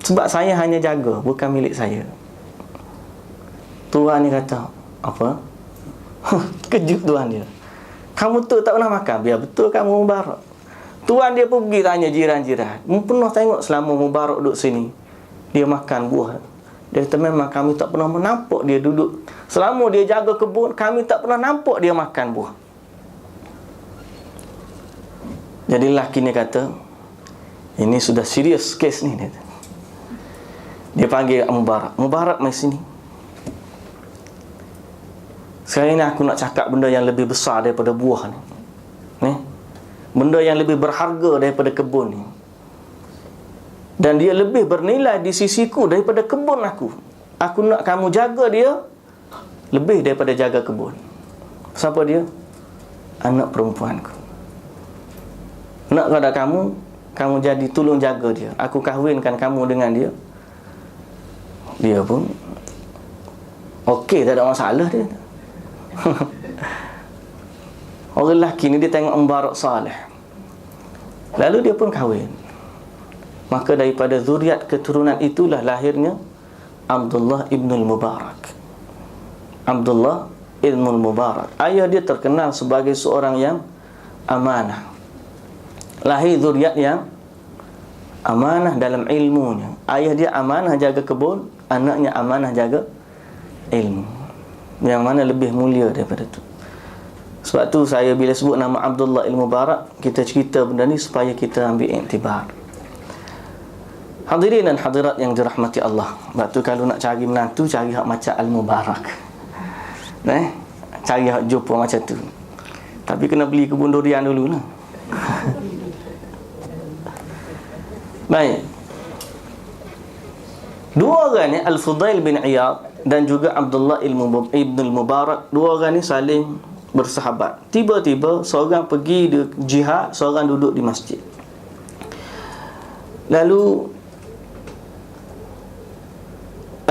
Sebab saya hanya jaga, bukan milik saya. Tuan ni kata, apa? Kejut tuan dia. Kamu tu tak pernah makan? Biar betul kamu Mubarak. Tuan dia pun pergi tanya jiran-jiran. Pernah tengok selama Mubarak duduk sini, dia makan buah? Dia kata, memang kami tak pernah nampak dia duduk. Selama dia jaga kebun, kami tak pernah nampak dia makan buah. Jadi lelaki ni kata, ini sudah serius kes ni. Dia panggil Mubarak. Mubarak, mari sini. Sekarang ni aku nak cakap benda yang lebih besar daripada buah ni. Benda yang lebih berharga daripada kebun ni. Dan dia lebih bernilai di sisiku daripada kebun aku. Aku nak kamu jaga dia lebih daripada jaga kebun. Siapa dia? Anak perempuanku. Nak kepada kamu jadi tolong jaga dia. Aku kahwinkan kamu dengan dia. Dia pun okey, tak ada masalah dia. Orang lelaki ni dia tengok Mubarak saleh, lalu dia pun kahwin. Maka daripada zuriat keturunan itulah lahirnya Abdullah ibn Mubarak. Abdullah ibn Mubarak, ayah dia terkenal sebagai seorang yang amanah. Lahir zuriat yang amanah dalam ilmunya. Ayah dia amanah jaga kebun, anaknya amanah jaga ilmu. Yang mana lebih mulia daripada tu? Sebab tu saya bila sebut nama Abdullah Al-Mubarak, kita cerita benda ni supaya kita ambil iktibar. Hadirin dan hadirat yang dirahmati Allah. Sebab tu kalau nak cari menantu, cari hak macam Al-Mubarak. Cari hak jumpa macam tu. Tapi kena beli kebun durian dulu lah. Baik. Dua orang ni, Al-Fudail bin Iyad dan juga Abdullah ibn Mubarak, dua orang ni saling bersahabat. Tiba-tiba seorang pergi jihad, seorang duduk di masjid. Lalu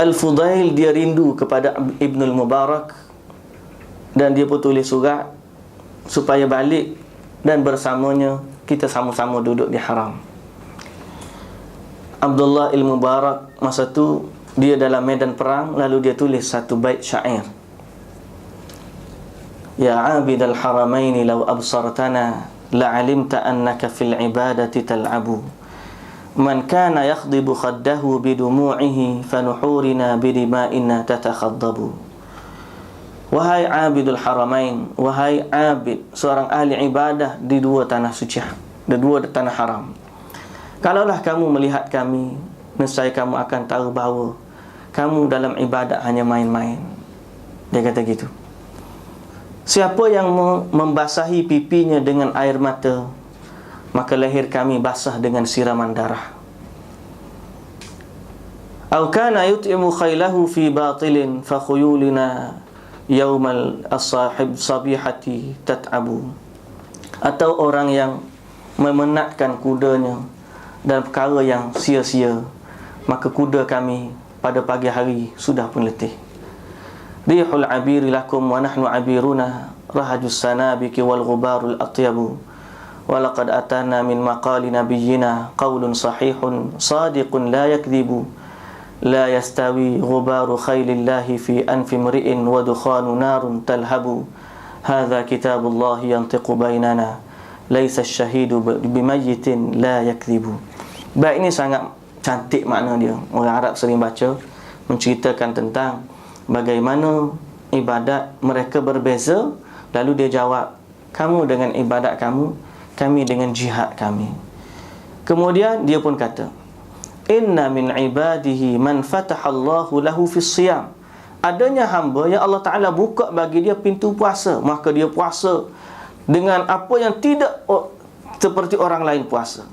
Al-Fudail dia rindu kepada Ibn Mubarak, dan dia pun tulis surat supaya balik dan bersamanya kita sama-sama duduk di haram. Abdullah Al-Mubarak masa tu dia dalam medan perang, lalu dia tulis satu bait syair. Ya abid al-haramain law absartana la'alimta annaka fil ibadati tal'abu. Man kana yakhdibu khaddahu bidumu'ihi fanuhurina bidima'ina tatakhaddabu. Wahai abidul haramain, wahai abid, seorang ahli ibadah di dua tanah suci, di dua tanah haram. Kalaulah kamu melihat kami, nescaya kamu akan tahu bahawa kamu dalam ibadat hanya main-main. Dia kata gitu. Siapa yang membasahi pipinya dengan air mata, maka leher kami basah dengan siraman darah. Aw kana yut'imu khaylahu fi batilin fa khuyulina yaumal as-sahib sabihati tat'abu. Atau orang yang memenatkan kudanya dalam perkara yang sia-sia, maka kuda kami pada pagi hari sudah pun letih. Rihul abiri lakum wa nahnu abiruna rahajus sanabiki wal ghubarul atyabu. Wa laqad atana min maqali nabiyyina qawlun sahihun sadiqun la yakdhibu. La yastawi ghubaru khaylillahi fi anfi mri'in wa dukhanu narun talhabu. Hadha kitabullahi yantiqu bainana laysa asy-syahidu bimayyitin la yakdhibu. Bait ini sangat cantik makna dia. Orang Arab sering baca, menceritakan tentang bagaimana ibadat mereka berbeza. Lalu dia jawab, kamu dengan ibadat kamu kami dengan jihad kami. Kemudian dia pun kata, inna min ibadihi man fatahallahu lahu fis siyam. Adanya hamba yang Allah Ta'ala buka bagi dia pintu puasa, maka dia puasa dengan apa yang tidak seperti orang lain puasa.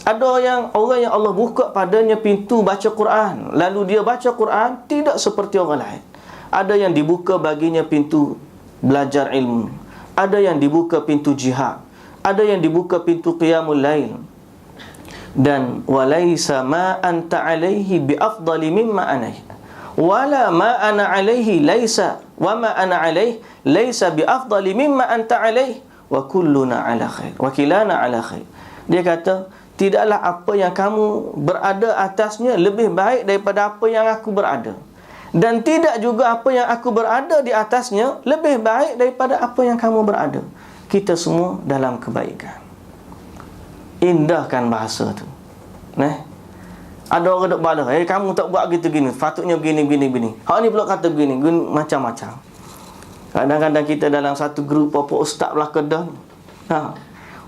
Ada orang yang Allah buka padanya pintu baca Quran, lalu dia baca Quran tidak seperti orang lain. Ada yang dibuka baginya pintu belajar ilmu, ada yang dibuka pintu jihad, ada yang dibuka pintu qiyamul lail. Dan walaisa ma anta alaihi bi afdali mimma anai, wala ma ana alaihi laisa wa ma ana alaihi laisa bi afdali mimma anta alaihi wa kulluna ala khair wa kilana ala khair. Dia kata, tidaklah apa yang kamu berada atasnya lebih baik daripada apa yang aku berada, dan tidak juga apa yang aku berada di atasnya lebih baik daripada apa yang kamu berada. Kita semua dalam kebaikan. Indahkan bahasa tu. Ada orang duk balas, kamu tak buat gitu gini, patutnya begini. Hak ni pula kata begini, macam-macam. Kadang-kadang kita dalam satu grup apa ustaz belah Kedah.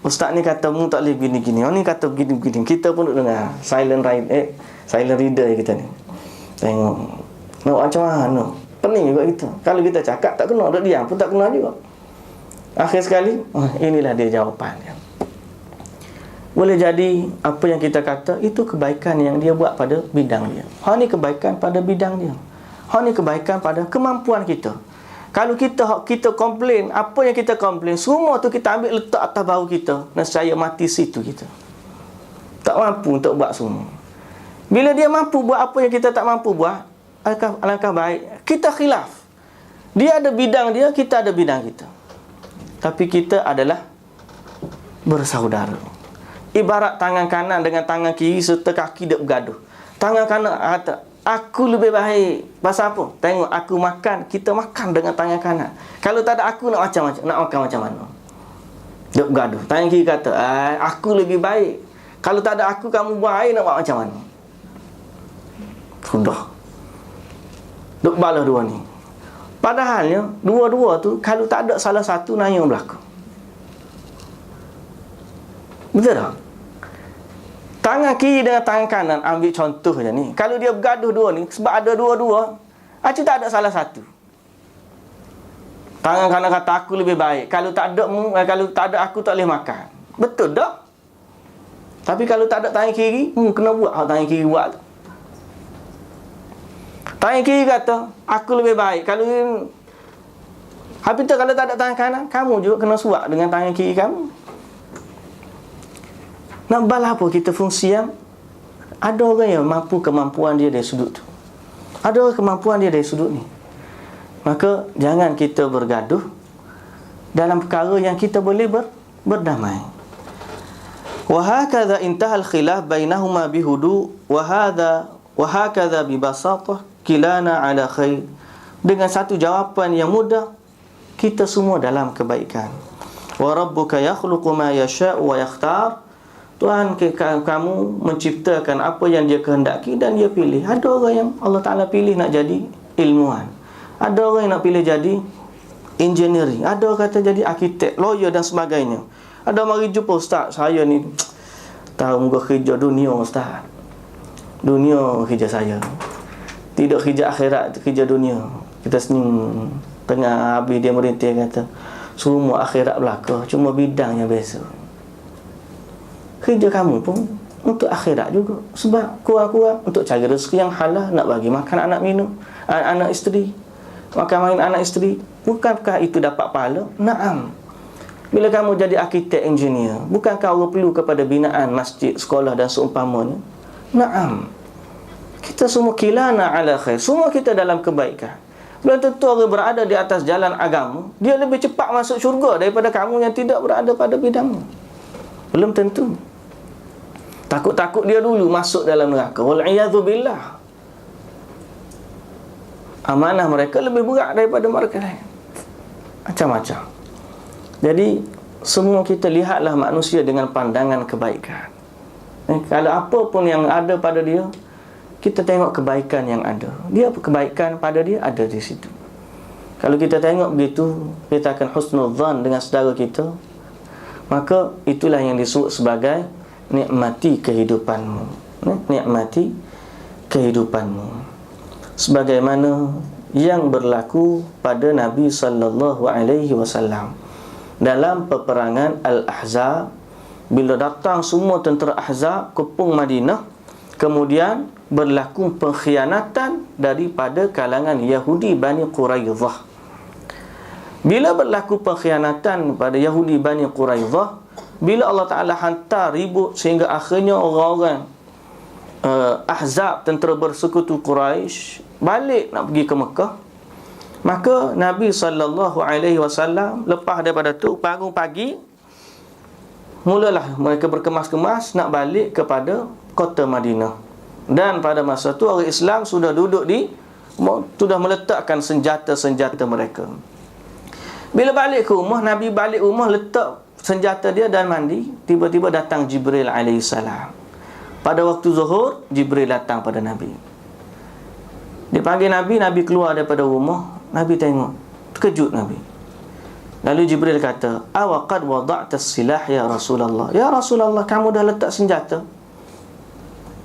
Ustaz ni kata mu tak boleh gini-gini. Orang ni kata begini-begini. Kita pun duk dengar silent reader kita ni. Tengok. Nak macam mana? Pening juga kita. Kalau kita cakap tak kena, duk diam pun tak kena juga. Akhir sekali, inilah dia jawapannya. Boleh jadi apa yang kita kata itu kebaikan yang dia buat pada bidang dia. Hak ni kebaikan pada bidang dia. Hak ni kebaikan pada kemampuan kita. Kalau kita komplain, apa yang kita komplain, semua tu kita ambil letak atas bahu kita, nescaya mati situ kita. Tak mampu untuk buat semua. Bila dia mampu buat apa yang kita tak mampu buat, alangkah baik. Kita khilaf. Dia ada bidang dia, kita ada bidang kita. Tapi kita adalah bersaudara. Ibarat tangan kanan dengan tangan kiri serta kaki dia bergaduh. Tangan kanan kata, aku lebih baik. Pasal apa? Tengok aku makan, kita makan dengan tangan kanan. Kalau tak ada aku nak makan macam mana? Dia bergaduh. Tangan kiri kata, aku lebih baik. Kalau tak ada aku, kamu buat air nak buat macam mana? Sudah. Duk balas dua ni. Padahalnya dua-dua tu kalau tak ada salah satu naya berlaku. Betul tak? Tangan kiri dengan tangan kanan, ambil contoh je ni. Kalau dia bergaduh dua ni, sebab ada dua-dua, acik tak ada salah satu. Tangan kanan kata aku lebih baik. Kalau tak ada aku tak boleh makan. Betul tak? Tapi kalau tak ada tangan kiri, kena buat tangan kiri buat. Tangan kiri kata aku lebih baik. Kalau habis tu kalau tak ada tangan kanan, kamu juga kena suap dengan tangan kiri kamu. Nak balas apa kita fungsi yang ada orang yang mampu kemampuan dia dari sudut tu. Ada orang kemampuan dia dari sudut ni. Maka jangan kita bergaduh dalam perkara yang kita boleh berdamai. Wa hakadha intaha al-khilaf bainahuma bihudu wa hakadha bi basatah kilana ala khair. Dengan satu jawapan yang mudah, kita semua dalam kebaikan. Wa rabbuka yakhluqu ma yasha'u wa yakhtar. Tuhan kamu menciptakan apa yang dia kehendaki dan dia pilih. Ada orang yang Allah Ta'ala pilih nak jadi ilmuwan. Ada orang yang nak pilih jadi engineering. Ada orang kata jadi arkitek, lawyer dan sebagainya. Ada mari jumpa ustaz, saya ni tahu muka kerja dunia ustaz. Dunia kerja saya. Tidak kerja akhirat, kerja dunia. Kita senyum. Tengah habis dia merintih kata, semua akhirat belaka, cuma bidangnya biasa. Kerja kamu pun untuk akhirat juga. Sebab kurang-kurang untuk cari rezeki yang halal, nak bagi makan anak minum, anak isteri, makan anak isteri. Bukankah itu dapat pahala? Naam. Bila kamu jadi arkitek, engineer, bukankah Allah perlu kepada binaan masjid, sekolah dan seumpamanya? Naam. Kita semua kilana ala khair. Semua kita dalam kebaikan. Belum tentu orang berada di atas jalan agama, dia lebih cepat masuk syurga daripada kamu yang tidak berada pada bidangmu. Belum tentu. Takut-takut dia dulu masuk dalam neraka. Wal'iyadhu billah. Amanah mereka lebih berat daripada mereka lain. Macam-macam. Jadi, semua kita lihatlah manusia dengan pandangan kebaikan. Kalau apa pun yang ada pada dia, kita tengok kebaikan yang ada. Dia kebaikan pada dia ada di situ. Kalau kita tengok begitu, kita akan husnul zan dengan saudara kita. maka itulah yang disebut sebagai nikmati kehidupanmu. Nikmati kehidupanmu. Sebagaimana yang berlaku pada Nabi sallallahu alaihi wasallam dalam peperangan Al-Ahzab, bila datang semua tentera Ahzab kepung Madinah, kemudian berlaku pengkhianatan daripada kalangan Yahudi Bani Quraidah. Bila berlaku pengkhianatan pada Yahudi Bani Quraidah, bila Allah Ta'ala hantar ribut sehingga akhirnya orang-orang Ahzab, tentera bersekutu Quraisy, balik nak pergi ke Mekah, maka Nabi sallallahu alaihi wasallam lepas daripada tu, bangun pagi, mulalah mereka berkemas-kemas nak balik kepada kota Madinah. Dan pada masa tu orang Islam sudah duduk sudah meletakkan senjata-senjata mereka. Bila balik ke rumah, Nabi balik rumah letak senjata dia dan mandi, tiba-tiba datang Jibril alaihissalam. Pada waktu zuhur, Jibril datang pada Nabi. Dia panggil Nabi, Nabi keluar daripada rumah. Nabi tengok, terkejut Nabi. Lalu Jibril kata, awaqad wada'ta silah ya Rasulullah. Ya Rasulullah, kamu dah letak senjata?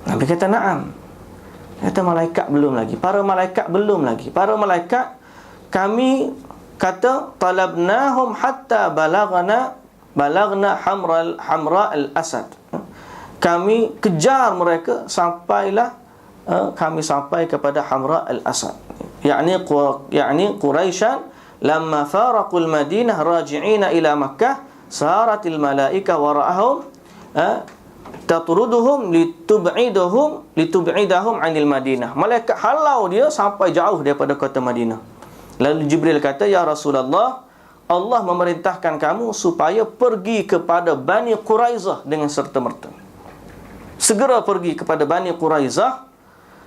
Nabi kata, na'am. Kata malaikat belum lagi. Para malaikat belum lagi. Para malaikat, kami kata talabnahum hatta balagna hamra al-asad. Kami kejar mereka sampailah kami sampai kepada Hamra al-Asad. Yani Quraisyan lamma faraqul Madinah raji'ina ila Makkah saratil malaika wara'ahum tatruduhum litub'idahum 'anil Madinah. Malaikat halau dia sampai jauh daripada kota Madinah. Lalu Jibril kata, ya Rasulullah, Allah memerintahkan kamu supaya pergi kepada Bani Quraizah dengan serta-merta. Segera pergi kepada Bani Quraizah.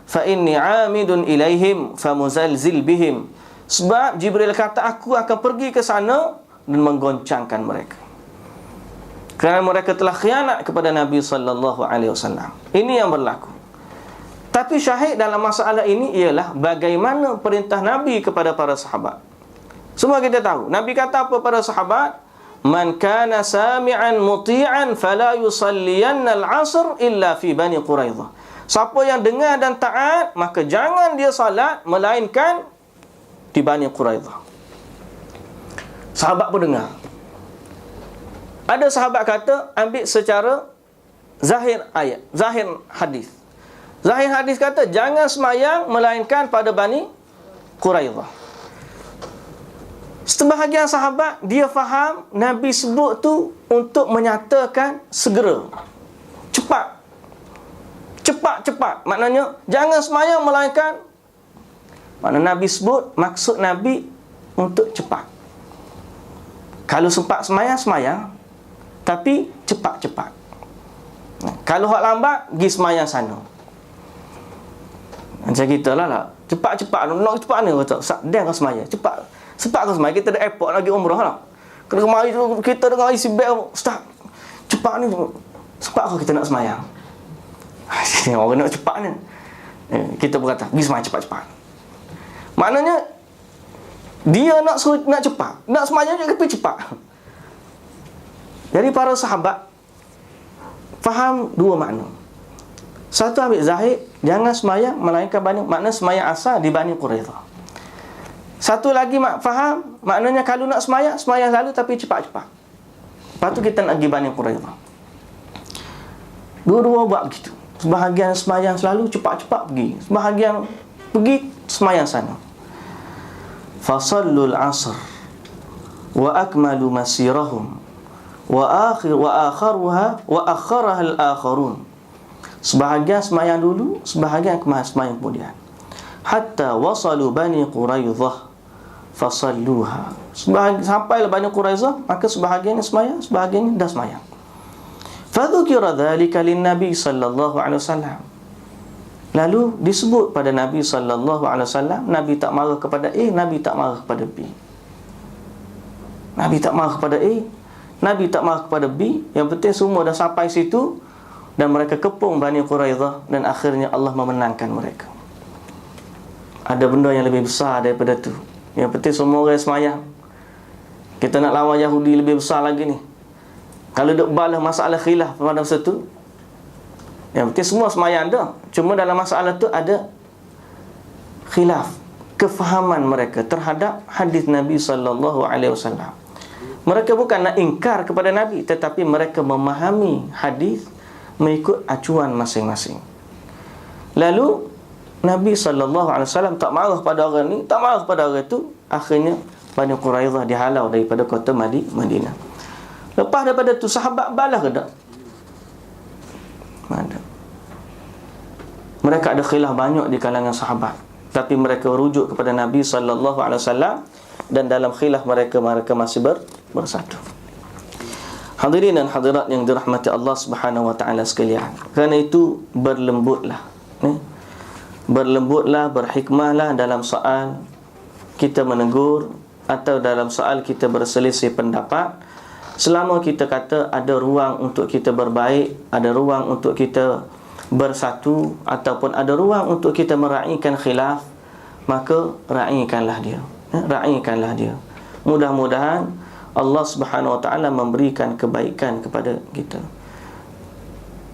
Fa inni 'amidun ilaihim famuzalzil bihim. Sebab Jibril kata, aku akan pergi ke sana dan menggoncangkan mereka. Kerana mereka telah khianat kepada Nabi sallallahu alaihi wasallam. Ini yang berlaku. Tapi syahid dalam masalah ini ialah bagaimana perintah Nabi kepada para sahabat. Semua kita tahu. Nabi kata apa pada sahabat? Man kana sami'an muti'an fala yusalliyanna al-'asr illa fi Bani Quraidah. Siapa yang dengar dan taat, maka jangan dia salat melainkan di Bani Quraidah. Sahabat pun dengar. Ada sahabat kata, ambil secara zahir ayat, zahir hadis. Zahir hadis kata, jangan semayang melainkan pada Bani Quraidah. Sebahagian sahabat, dia faham Nabi sebut tu untuk menyatakan segera, cepat. Cepat. Maknanya, jangan semayang melainkan. Makna Nabi sebut, maksud Nabi untuk cepat. Kalau sempat semayang. Tapi cepat. Kalau hak lambat, pergi semayang sana. Macam kita lah. Cepat. Nak cepat ni kata. Dan kau semayang. Cepat kau semayang. Kita ada airport lagi umrah lah. Kemarin tu kita dengar isi beg. Ustaz, cepat ni. Cepat kau kita nak semayang. Orang nak cepat ni. Kita berkata, pergi semayang cepat. Maknanya, dia nak cepat. Nak semayang juga tapi cepat. Jadi para sahabat faham dua makna. Satu ambil zahir, jangan semayang melainkan makna semayang asal di Bani Quraidah. Satu lagi faham, maknanya kalau nak semayang selalu tapi cepat-cepat. Lepas tu kita nak pergi Bani Quraidah. Dua-dua buat begitu. Sebahagian semayang selalu cepat-cepat pergi. Sebahagian pergi semayang sana. Fasallul asr wa akmalu masirahum wa akharaha al-akharun. Sebahagian semayang dulu, sebahagian semayang kemudian. Hatta wasalu Bani Quraidah fasalluha. Sampailah Bani Quraidah, maka sebahagiannya semayang, sebahagiannya dah semayang. Fadzukira dzalika lin-nabi sallallahu alaihi wasallam. Lalu disebut pada Nabi sallallahu alaihi wasallam, Nabi tak marah kepada A, Nabi tak marah kepada B. Nabi tak marah kepada A, Nabi tak marah kepada B. Yang penting semua dah sampai situ dan mereka kepung Bani Quraidah dan akhirnya Allah memenangkan mereka. Ada benda yang lebih besar daripada tu. Yang penting semua orang semayang. Kita nak lawan Yahudi lebih besar lagi ni. Kalau duk balas masalah khilaf pada masa tu, yang penting semua semayang dah. Cuma dalam masalah tu ada khilaf, kefahaman mereka terhadap hadis Nabi sallallahu alaihi wasallam. Mereka bukan nak ingkar kepada Nabi, tetapi mereka memahami hadis mengikut acuan masing-masing. Lalu Nabi sallallahu alaihi wasallam tak marah pada orang ni, tak marah pada orang tu. Akhirnya Bani Quraidah dihalau daripada kota Madinah. Lepas daripada tu sahabat balas ke tak? Ada. Mereka ada khilaf banyak di kalangan sahabat, tapi mereka rujuk kepada Nabi sallallahu alaihi wasallam, dan dalam khilaf mereka masih bersatu. Hadirin dan hadirat yang dirahmati Allah Subhanahu wa taala sekalian. Kerana itu berlembutlah, berlembutlah, berhikmahlah dalam soal kita menegur atau dalam soal kita berselisih pendapat. Selama kita kata ada ruang untuk kita berbaik, ada ruang untuk kita bersatu, ataupun ada ruang untuk kita meraihkan khilaf, maka raihkanlah dia. Raihkanlah dia. Mudah-mudahan Allah Subhanahu wa taala memberikan kebaikan kepada kita.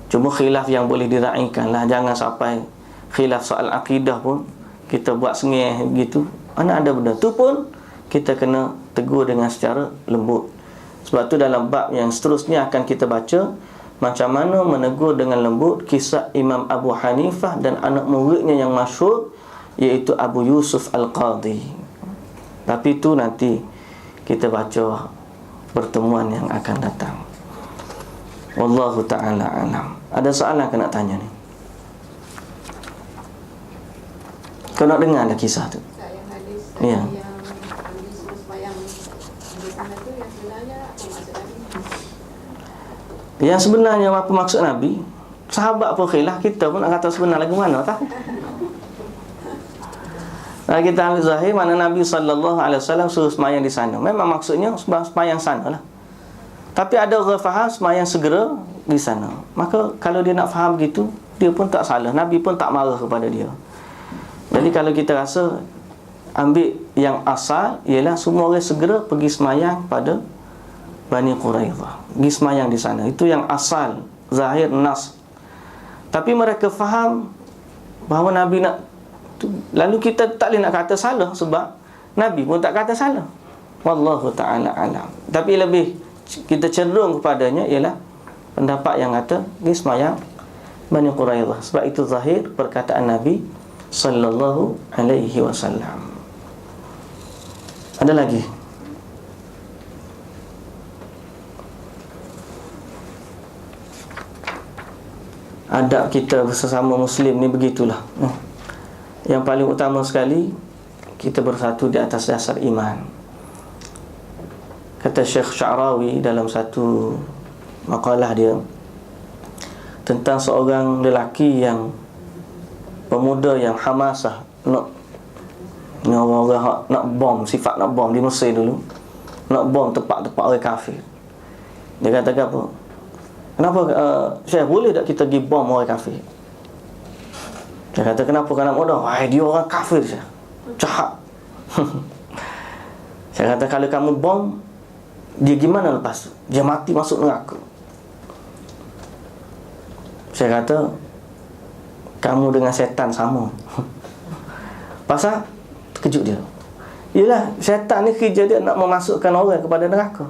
Cuma khilaf yang boleh diraihkanlah. Jangan sampai khilaf soal akidah pun kita buat sengih begitu. Mana ada benda tu pun kita kena tegur dengan secara lembut. Sebab tu dalam bab yang seterusnya akan kita baca macam mana menegur dengan lembut kisah Imam Abu Hanifah dan anak muridnya yang masyhur, iaitu Abu Yusuf Al-Qadhi. Tapi itu nanti kita baca pertemuan yang akan datang. Wallahu ta'ala alam. Ada soalan kena tanya ni? Kau nak dengar ada kisah tu? Ya. Yang sebenarnya apa maksud Nabi? Sahabat pun khilaf, kita pun nak kata sebenar lagu mana tak? Nah, kita ambil zahir mana Nabi sallallahu alaihi wasallam suruh semayang di sana. Memang maksudnya semayang sana lah. Tapi ada orang faham semayang segera di sana. Maka kalau dia nak faham begitu, dia pun tak salah. Nabi pun tak marah kepada dia. Jadi kalau kita rasa ambil yang asal ialah semua orang segera pergi semayang pada Bani Quraidah, pergi semayang di sana. Itu yang asal, zahir, nas. Tapi mereka faham bahawa Nabi nak, lalu kita tak boleh nak kata salah, sebab Nabi pun tak kata salah. Wallahu ta'ala alam. Tapi lebih kita cenderung kepadanya ialah pendapat yang kata pergi semayang Bani Quraidah, sebab itu zahir perkataan Nabi sallallahu alaihi wasallam. Ada lagi? Adab kita bersama Muslim ni begitulah. Yang paling utama sekali, kita bersatu di atas dasar iman. Kata Syekh Sya'rawi dalam satu makalah dia tentang seorang lelaki yang pemuda yang hamasah, nak orang nak bom, sifat nak bom di Mesir dulu, nak bom tempat-tempat orang kafir. Dia kata apa? Kenapa Syekh, boleh tak kita pergi bom orang kafir? Dia kata kenapa kena mudah? Wah, dia orang kafir Syekh, jahat. Saya kata kalau kamu bom, dia gimana lepas tu? Dia mati masuk neraka. Saya kata kamu dengan setan sama. Pasal terkejut dia. Yelah, syaitan ni kerja dia nak memasukkan orang kepada neraka.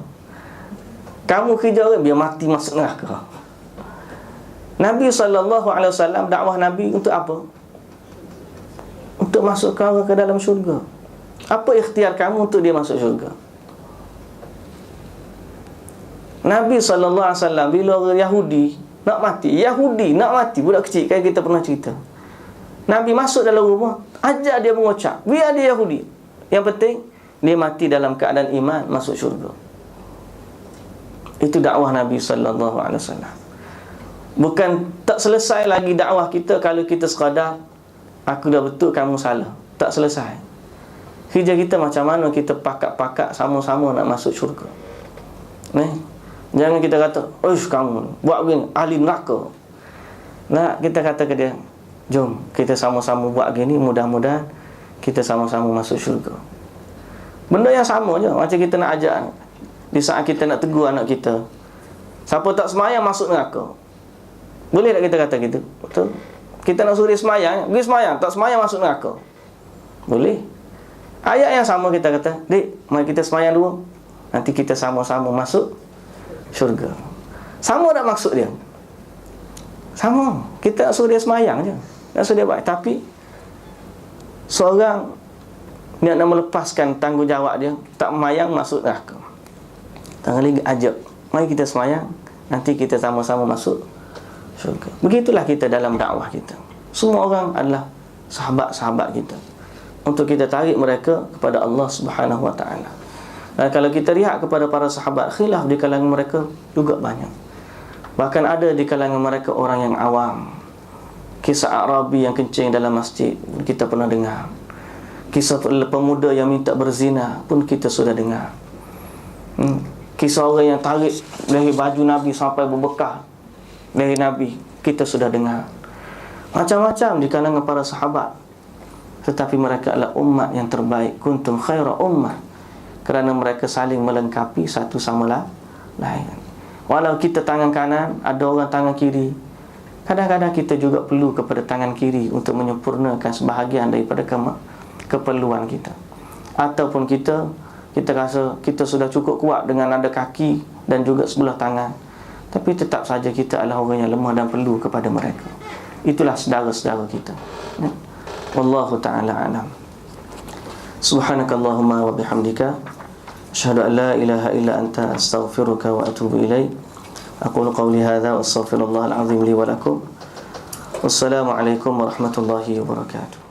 Kamu kerja orang biar mati masuk neraka. Nabi SAW, dakwah Nabi untuk apa? Untuk masukkan orang ke dalam syurga. Apa ikhtiar kamu untuk dia masuk syurga? Nabi SAW bila orang Yahudi nak mati, budak kecil, kayak kita pernah cerita, Nabi masuk dalam rumah, ajak dia mengucap, biar dia Yahudi, yang penting dia mati dalam keadaan iman, masuk syurga. Itu dakwah Nabi SAW. Bukan tak selesai lagi dakwah kita kalau kita sekadar aku dah betul, kamu salah. Tak selesai. Kerja kita macam mana kita pakat-pakat sama-sama nak masuk syurga. Jangan kita kata, "Uish, kamu buat begini, ahli neraka." Nah, kita kata ke dia, "Jom kita sama-sama buat gini, mudah-mudahan kita sama-sama masuk syurga." Benda yang sama je macam kita nak ajak. Di saat kita nak tegur anak kita, Siapa tak semayang masuk neraka. Boleh tak kita kata gitu? Betul? Kita nak suruh dia semayang, pergi semayang, tak semayang masuk neraka. Boleh. Ayat yang sama kita kata, "Dik, mari kita semayang dulu. Nanti kita sama-sama masuk syurga." Sama tak maksud dia? Sama. Kita nak suruh dia semayang je. Nak suruh dia baik. Tapi seorang niat nak melepaskan tanggungjawab dia, tak semayang masuk neraka. Tangan lagi ajak, mari kita semayang, nanti kita sama-sama masuk syurga. Begitulah kita dalam dakwah kita. Semua orang adalah sahabat-sahabat kita, untuk kita tarik mereka kepada Allah Subhanahu wa taala. Dan kalau kita lihat kepada para sahabat, khilaf di kalangan mereka juga banyak. Bahkan ada di kalangan mereka orang yang awam. Kisah Arabi yang kencing dalam masjid kita pernah dengar. Kisah pemuda yang minta berzina pun kita sudah dengar. Kisah orang yang tarik dari baju Nabi sampai berbekah dari Nabi, kita sudah dengar. Macam-macam di kalangan para sahabat. Tetapi mereka adalah umat yang terbaik. Kuntum khaira ummah. Kerana mereka saling melengkapi satu sama lain. Walau kita tangan kanan, ada orang tangan kiri, kadang-kadang kita juga perlu kepada tangan kiri untuk menyempurnakan sebahagian daripada keperluan kita. Ataupun kita rasa kita sudah cukup kuat dengan ada kaki dan juga sebelah tangan, tapi tetap saja kita adalah orang yang lemah dan perlu kepada mereka. Itulah saudara-saudara kita. Wallahu ta'ala alam. Subhanakallahumma wa bihamdika, asyhadu an la ilaha illa anta, astaghfiruka wa atubu ilaik. Aqulu qawli hadza wa astaghfirullahal azim li wa lakum. Wassalamu alaikum warahmatullahi wabarakatuh.